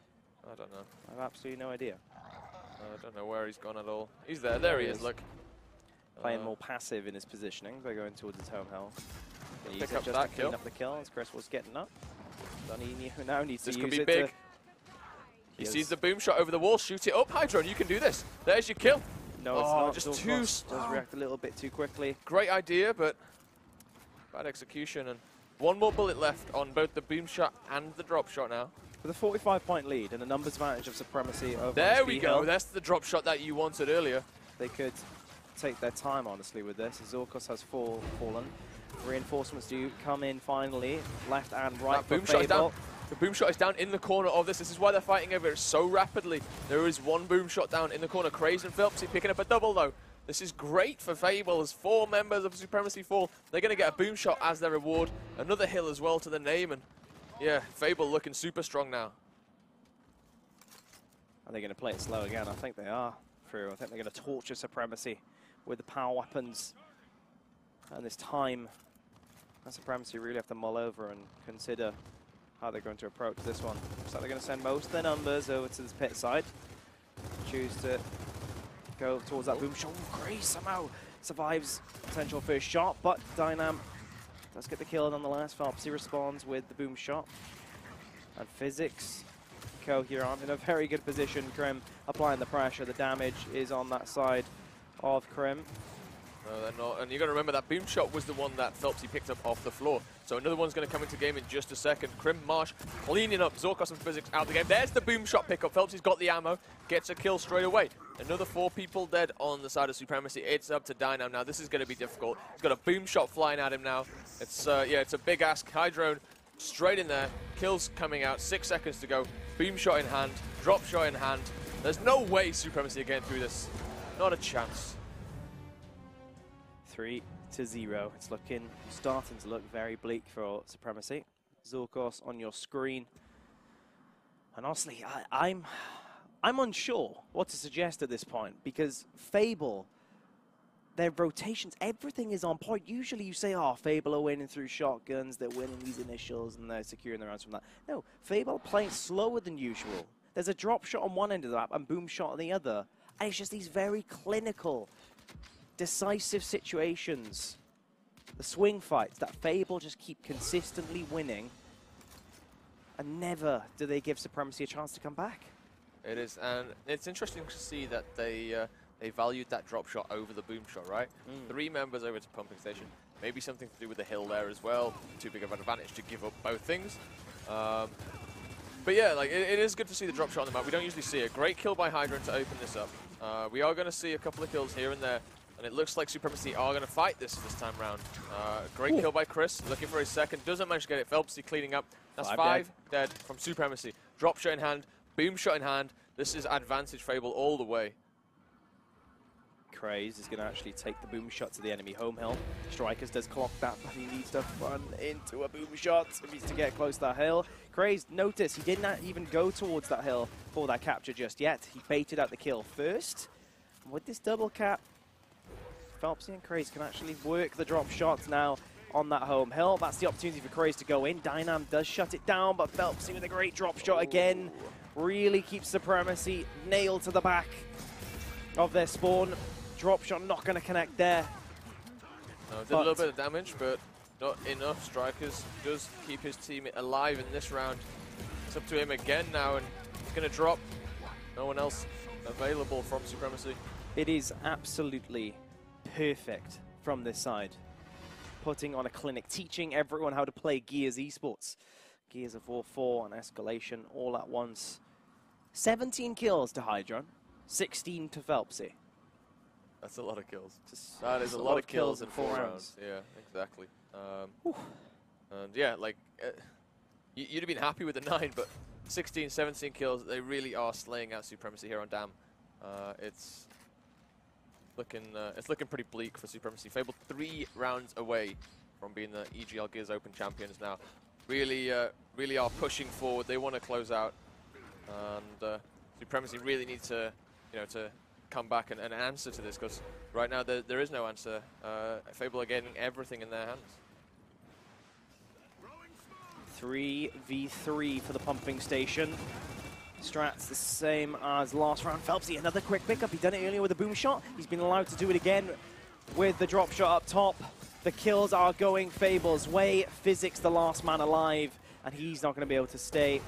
I don't know. I have absolutely no idea. I don't know where he's gone at all. He's there. There he is. Look. Playing more passive in his positioning by going towards his home hill. Pick up that kill. Up the kill as Chris was getting up. Donnie now needs to use it. This could be big. He sees the boom shot over the wall. Shoot it up, Hydro. You can do this. There's your kill. No, it's not. Just too does react a little bit too quickly. Great idea, but bad execution. And 1 more bullet left on both the boom shot and the drop shot now. With a 45-point lead and a numbers advantage of Supremacy over there we go. That's the drop shot that you wanted earlier. They could take their time, honestly, with this. Zorkos has fallen. Reinforcements do come in finally. Left and right. That boom shot is down. The boom shot is down in the corner of this. This is why they're fighting over it so rapidly. There is 1 boom shot down in the corner. Craze and Phelpsy picking up a double, though. This is great for Fable as 4 members of Supremacy fall. They're going to get a boom shot as their reward. Another hill as well to the name. And yeah, Fable looking super strong now. Are they going to play it slow again? I think they are. Through. I think they're going to torture Supremacy with the power weapons. And this time, Supremacy really have to mull over and consider how they're going to approach this one. Looks like they're going to send most of their numbers over to this pit side. Choose to go towards that boom shot. Grace somehow survives potential first shot, but Dynam does get the kill nonetheless. Phelpsy responds with the boom shot. And Physics, Coherent in a very good position. Krim applying the pressure. The damage is on that side of Krim. No, they're not. And you got to remember that boom shot was the one that Phelpsy picked up off the floor. So another one's going to come into game in just a second. Krim, Marsh cleaning up. Zorkos and Physics out the game. There's the boom shot pickup. Phelpsy's got the ammo. Gets a kill straight away. Another 4 people dead on the side of Supremacy. It's up to Dynam now. This is going to be difficult. He's got a boom shot flying at him now. It's yeah, it's a big ask. Hydrone straight in there. Kills coming out. 6 seconds to go. Boom shot in hand. Drop shot in hand. There's no way Supremacy are getting through this. Not a chance. 3-0. It's starting to look very bleak for Supremacy. Zorkos on your screen. And honestly, I'm unsure what to suggest at this point, because Fable, their rotations, everything is on point. Usually you say, oh, Fable are winning through shotguns, they're winning these initials, and they're securing the rounds from that. No, Fable are playing slower than usual. There's a drop shot on one end of the map and boom shot on the other. And it's just these very clinical, decisive situations, the swing fights that Fable just keep consistently winning, and never do they give Supremacy a chance to come back. It is, and it's interesting to see that they valued that drop shot over the boom shot, right? 3 members over to pumping station. Maybe something to do with the hill there as well. Too big of an advantage to give up both things. But yeah, like it is good to see the drop shot on the map. We don't usually see it. Great kill by Hydra to open this up. We are going to see a couple of kills here and there. And it looks like Supremacy are going to fight this time round. Great kill by Chris, looking for his second. Doesn't manage to get it. Phelpsy cleaning up. That's 5 dead from Supremacy. Drop shot in hand, boom shot in hand. This is advantage Fable all the way. Craze is going to actually take the boom shot to the enemy home hill. Strikers does clock that, but he needs to run into a boom shot if he's to get close to that hill. Craze, notice he did not even go towards that hill for that capture just yet. He baited out the kill first. And with this double cap, Phelpsy and Craze can actually work the drop shots now on that home hill. That's the opportunity for Craze to go in. Dynam does shut it down, but Phelpsy with a great drop shot again really keeps Supremacy nailed to the back of their spawn. Drop shot not going to connect there. Did a little bit of damage, but not enough. Strikers does keep his team alive in this round. It's up to him again now, and going to drop. No one else available from Supremecy. It is absolutely perfect from this side. Putting on a clinic, teaching everyone how to play Gears Esports. Gears of War 4 and Escalation all at once. 17 kills to Hydron, 16 to Phelpsy. That's a lot of kills. That is a lot of kills in 4 rounds. Yeah, exactly. And yeah, like, you'd have been happy with the 9, but 16, 17 kills, they really are slaying out Supremecy here on Dam. It's looking pretty bleak for Supremecy. Fable 3 rounds away from being the EGL Gears Open champions now. Really are pushing forward. They want to close out, and Supremecy really need to, to come back and answer to this, because right now there is no answer. Fable are getting everything in their hands. 3v3 for the pumping station. Strats the same as last round. Phelpsy, another quick pickup. He done it earlier with a boom shot. He's been allowed to do it again with the drop shot up top. The kills are going Fable's way. Physics the last man alive, and he's not going to be able to stay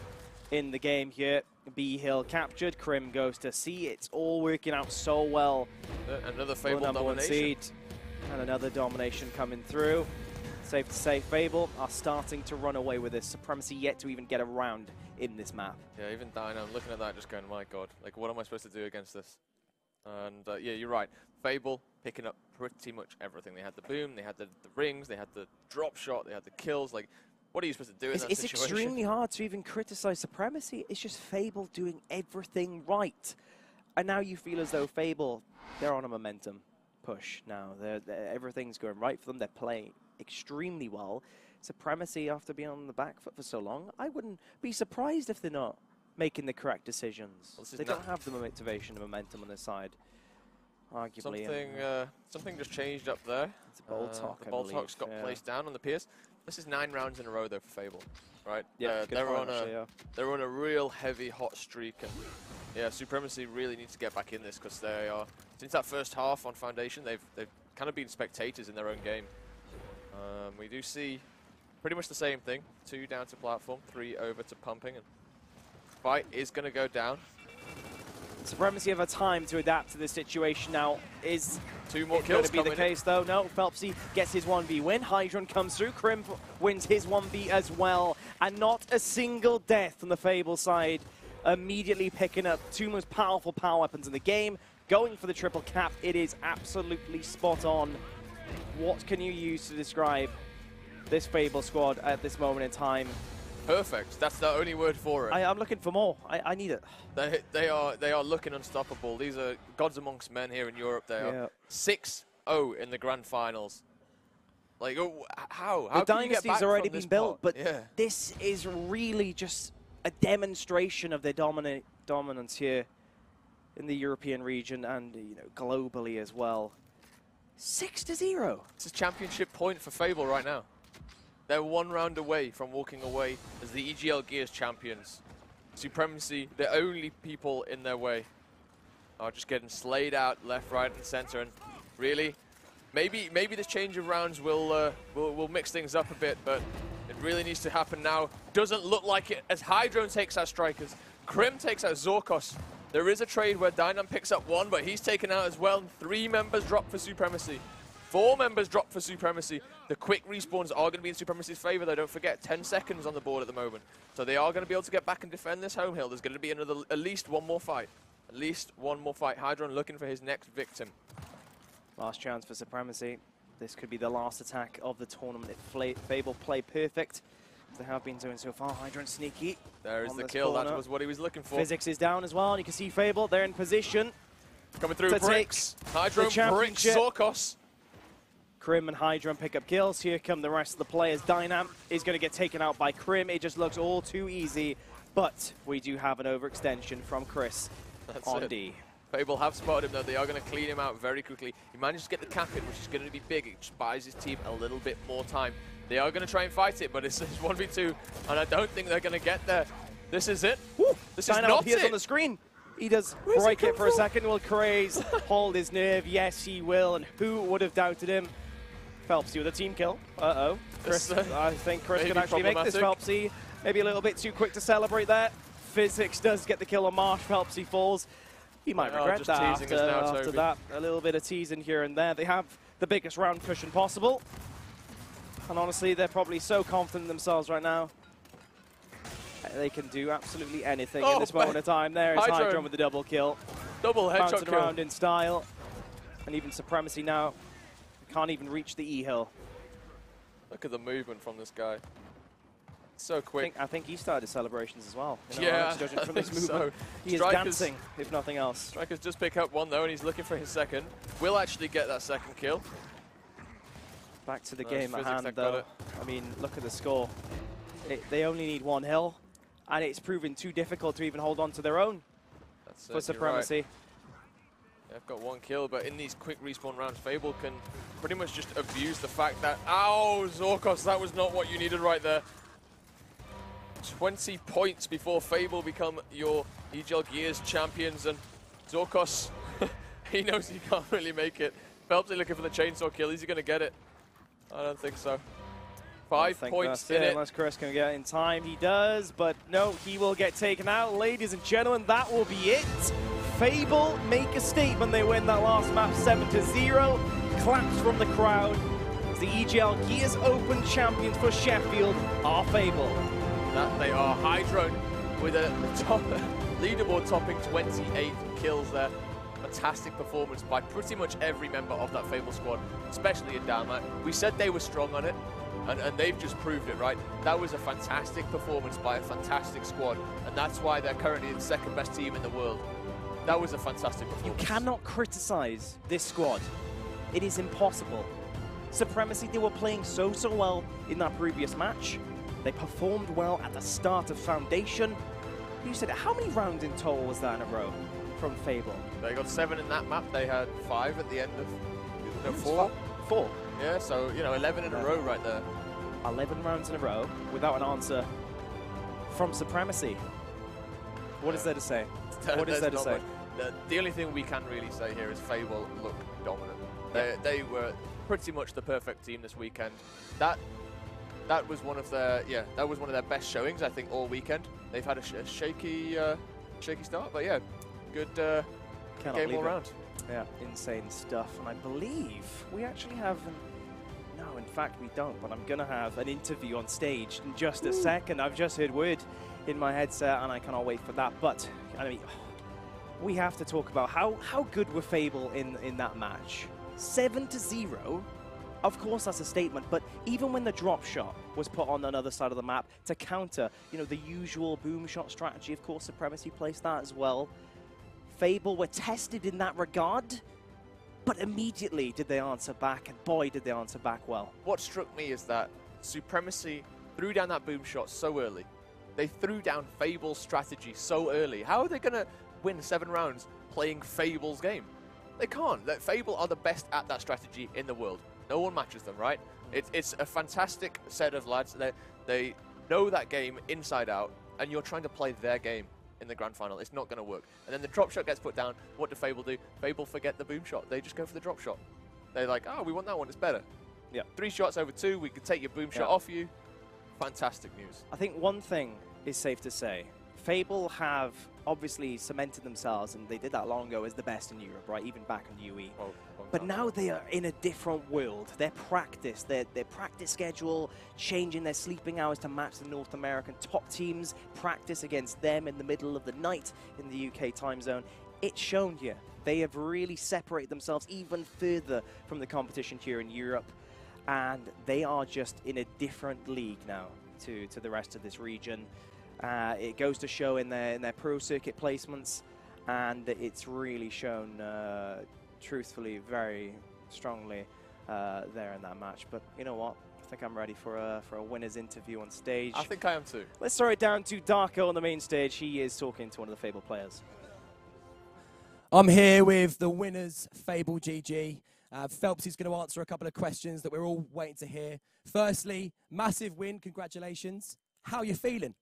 in the game here. B Hill captured. Krim goes to C. It's all working out so well. Another Fable domination. And another domination coming through. Safe to say, Fable are starting to run away with this. Supremacy yet to even get around in this map. Yeah, even Dyna, I'm looking at that just going, my god, like, what am I supposed to do against this? And yeah, you're right. Fable picking up pretty much everything. They had the boom, they had the rings, they had the drop shot, they had the kills. Like, what are you supposed to do in that situation? It's extremely hard to even criticize Supremacy. It's just Fable doing everything right. And now you feel as though Fable, they're on a momentum push now. Everything's going right for them. They're playing extremely well. Supremacy, after being on the back foot for so long, I wouldn't be surprised if they're not making the correct decisions. Well, they don't have the motivation and momentum on their side, arguably. Something just changed up there. It's a Boltok, the Boltok's got placed down on the Pierce. This is 9 rounds in a row, though, for Fable, right? Yeah, they're on a real heavy, hot streak, and yeah, Supremacy really needs to get back in this, because they are, since that first half on Foundation, they've kind of been spectators in their own game. We do see pretty much the same thing. 2 down to platform, 3 over to pumping, and fight is going to go down. Supremacy have a time to adapt to this situation now. Is 2 more kills going to be the case, though? No, Phelpsy gets his 1v win. Hydron comes through. Krim wins his 1v as well. And not a single death on the Fable side. Immediately picking up 2 most powerful power weapons in the game. Going for the triple cap. It is absolutely spot on. What can you use to describe this Fable squad at this moment in time? Perfect. That's the only word for it. I'm looking for more. I need it. They are looking unstoppable. These are gods amongst men here in Europe. They are 6-0 in the grand finals. Like, how the dynasty's already been built, but this is really just a demonstration of their dominance here in the European region and globally as well. 6-0. It's a championship point for Fable right now. They're 1 round away from walking away as the EGL Gears champions. Supremacy, the only people in their way, are just getting slayed out left, right, and center. And really, maybe this change of rounds will mix things up a bit, but it really needs to happen now. Doesn't look like it as Hydron takes out Strikers. Krim takes out Zorkos. There is a trade where Dynam picks up 1, but he's taken out as well. 3 members drop for Supremacy. 4 members drop for Supremacy. The quick respawns are going to be in Supremacy's favor, though. Don't forget, 10 seconds on the board at the moment. So they are going to be able to get back and defend this home hill. There's going to be at least one more fight. At least one more fight. Hydron looking for his next victim. Last chance for Supremacy. This could be the last attack of the tournament if Fable play perfect, as they have been doing so far. Hydron sneaky. There is the kill. That was what he was looking for. Physics is down as well, and you can see Fable. They're in position. Coming through bricks. Hydron bricks Zorkos. Krim and Hydron pick up kills. Here come the rest of the players. Dynam is going to get taken out by Krim. It just looks all too easy, but we do have an overextension from Chris on D. Fable have spotted him, though. They are going to clean him out very quickly. He managed to get the cap in, which is going to be big. It just buys his team a little bit more time. They are going to try and fight it, but it's 1v2, and I don't think they're going to get there. This is it. Woo! This Dynam is not appears it. on the screen. He does break it for a second. Will Craze hold his nerve? Yes, he will, and who would have doubted him? Phelpsy with a team kill. Chris, I think Chris can actually make this Phelpsy. Maybe a little bit too quick to celebrate there. Physics does get the kill on Marsh. Phelps, he falls. He might regret that after that. A little bit of teasing here and there. They have the biggest round cushion possible. And honestly, they're probably so confident in themselves right now. They can do absolutely anything in this moment of time. There is Hydron with the double kill. Double headshot kill. Around in style. And even Supremecy now can't even reach the E-hill. Look at the movement from this guy. So quick. I think he started his celebrations as well. You know, yeah, judging from this movement. so. He is dancing, if nothing else. Strikers just pick up one though, and he's looking for his second. Will actually get that second kill. Back to the game at hand, though. I mean, look at the score. They only need one hill, and it's proven too difficult to even hold on to their own for Supremacy. Right. They've got one kill, but in these quick respawn rounds, Fable can pretty much just abuse the fact that, ow, Zorkos, that was not what you needed right there. 20 points before Fable become your EGL Gears champions, and Zorkos, he knows he can't really make it. Phelps is looking for the chainsaw kill. Is he going to get it? I don't think so. 5 points in it. Unless Chris can get it in time. He does, but no, he will get taken out. Ladies and gentlemen, that will be it. Fable make a statement. They win that last map 7-0. Claps from the crowd. The EGL Gears Open champions for Sheffield are Fable. That they are. Hydron with a top leaderboard topping 28 kills there. Fantastic performance by pretty much every member of that Fable squad, especially in Dama. We said they were strong on it, and they've just proved it, right? That was a fantastic performance by a fantastic squad, and that's why they're currently the second best team in the world. That was a fantastic performance. You cannot criticize this squad. It is impossible. Supremacy, they were playing so well in that previous match. They performed well at the start of Foundation. You said, how many rounds in total was that in a row from Fable? They got 7 in that map. They had 5 at the end of, no, 4? 4. Yeah, so, you know, 11 in a row right there. 11 rounds in a row without an answer from Supremacy. What is there to say? What is there to say? The only thing we can really say here is Fable look dominant. They were pretty much the perfect team this weekend. That was one of their best showings, I think, all weekend. They've had a shaky start, but yeah, good game all round. Yeah, insane stuff. And I believe we actually have, no, in fact we don't, but I'm going to have an interview on stage in just a second. I've just heard word in my headset and I cannot wait for that. But, I mean, we have to talk about how good were Fable in that match. 7-0. Of course, that's a statement, but even when the drop shot was put on another side of the map to counter, you know, the usual boom shot strategy, of course, Supremacy placed that as well. Fable were tested in that regard, but immediately did they answer back, and boy, did they answer back well. What struck me is that Supremacy threw down that boom shot so early. They threw down Fable's strategy so early. How are they going to win 7 rounds playing Fable's game? They can't. Fable are the best at that strategy in the world. No one matches them, right? It's a fantastic set of lads. They know that game inside out, and you're trying to play their game in the grand final. It's not going to work. And then the drop shot gets put down. What do Fable do? Fable forget the boom shot. They just go for the drop shot. They're like, oh, we want that one. It's better. Yeah. 3 shots over 2. We can take your boom shot off you. Fantastic news. I think one thing is safe to say. Fable have obviously cemented themselves, and they did that long ago, as the best in Europe, right? Even back in UE. Oh, but now they are in a different world. Their practice, their practice schedule, changing their sleeping hours to match the North American top teams, practice against them in the middle of the night in the UK time zone. It's shown here. They have really separated themselves even further from the competition here in Europe, and they are just in a different league now to the rest of this region. It goes to show in their pro circuit placements, and it's really shown truthfully very strongly there in that match. But you know what? I think I'm ready for a winner's interview on stage. I think I am too. Let's throw it down to Darko on the main stage. He is talking to one of the Fable players. I'm here with the winners, Fable GG. Phelps is going to answer a couple of questions that we're all waiting to hear. Firstly, massive win, congratulations. How are you feeling?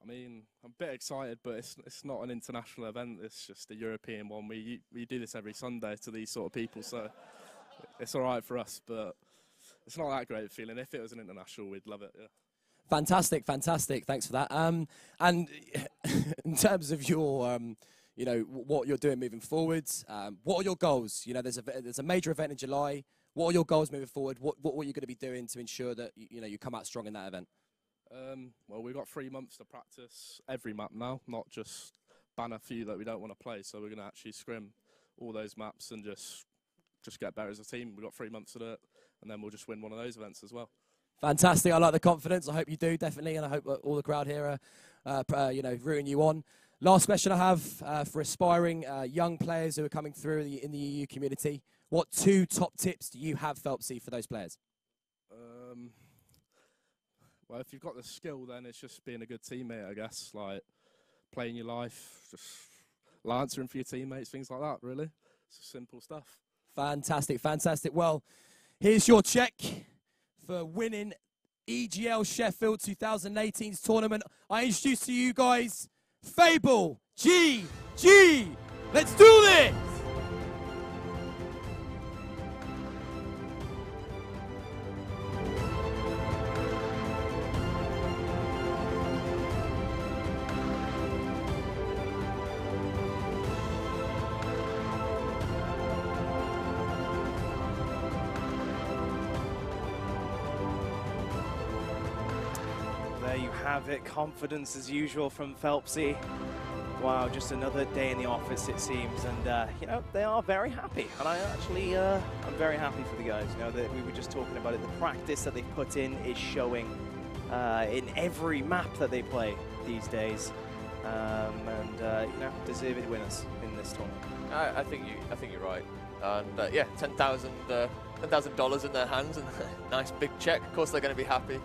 I mean, I'm a bit excited, but it's not an international event. It's just a European one. We do this every Sunday to these sort of people, so it's all right for us. But it's not that great feeling. If it was an international, we'd love it. Yeah. Fantastic, fantastic. Thanks for that. And in terms of your, you know, what you're doing moving forwards, what are your goals? You know, there's a major event in July. What are your goals moving forward? What are you going to be doing to ensure that you know you come out strong in that event? Well, we've got 3 months to practice every map now, not just ban a few that we don't want to play. So we're going to actually scrim all those maps and just get better as a team. We've got 3 months to do it, and then we'll just win one of those events as well. Fantastic. I like the confidence. I hope you do, definitely, and I hope all the crowd here are, you know, rooting you on. Last question I have for aspiring young players who are coming through in the EU community. What 2 top tips do you have, Phelpsy, for those players? Well, if you've got the skill, then it's just being a good teammate, I guess. Like, playing your life, just answering for your teammates, things like that, really. It's simple stuff. Fantastic, fantastic. Well, here's your check for winning EGL Sheffield 2018's tournament. I introduce to you guys Fable GG. Let's do this! There you have it, confidence as usual from Phelpsy. Wow, just another day in the office it seems, and you know, they are very happy, and I actually, I'm very happy for the guys. You know, that we were just talking about it, the practice that they've put in is showing in every map that they play these days, and you know, deserved winners in this tournament. I think you're right, and yeah, $10,000 in their hands and a nice big check. Of course, they're going to be happy.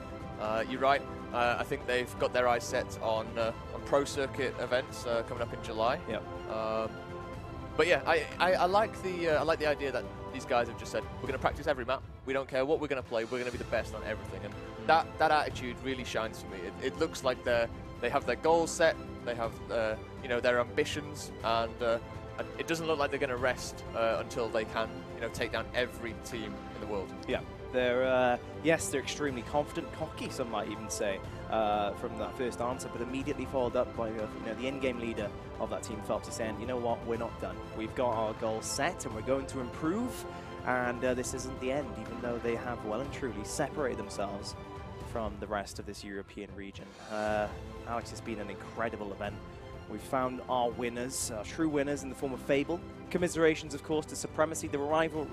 You're right. I think they've got their eyes set on pro circuit events coming up in July. Yep. But yeah, I like the idea that these guys have just said we're going to practice every map. We don't care what we're going to play. We're going to be the best on everything, and that attitude really shines for me. It looks like they have their goals set. They have you know, their ambitions, and it doesn't look like they're going to rest until they can, you know, take down every team in the world. Yeah. They're, yes, they're extremely confident, cocky, some might even say, from that first answer, but immediately followed up by, you know, the in-game leader of that team, Phelpsy, saying, you know what, we're not done. We've got our goals set and we're going to improve, and this isn't the end, even though they have well and truly separated themselves from the rest of this European region. Alex, it's been an incredible event. We've found our winners, our true winners in the form of Fable. Commiserations, of course, to Supremecy, the rival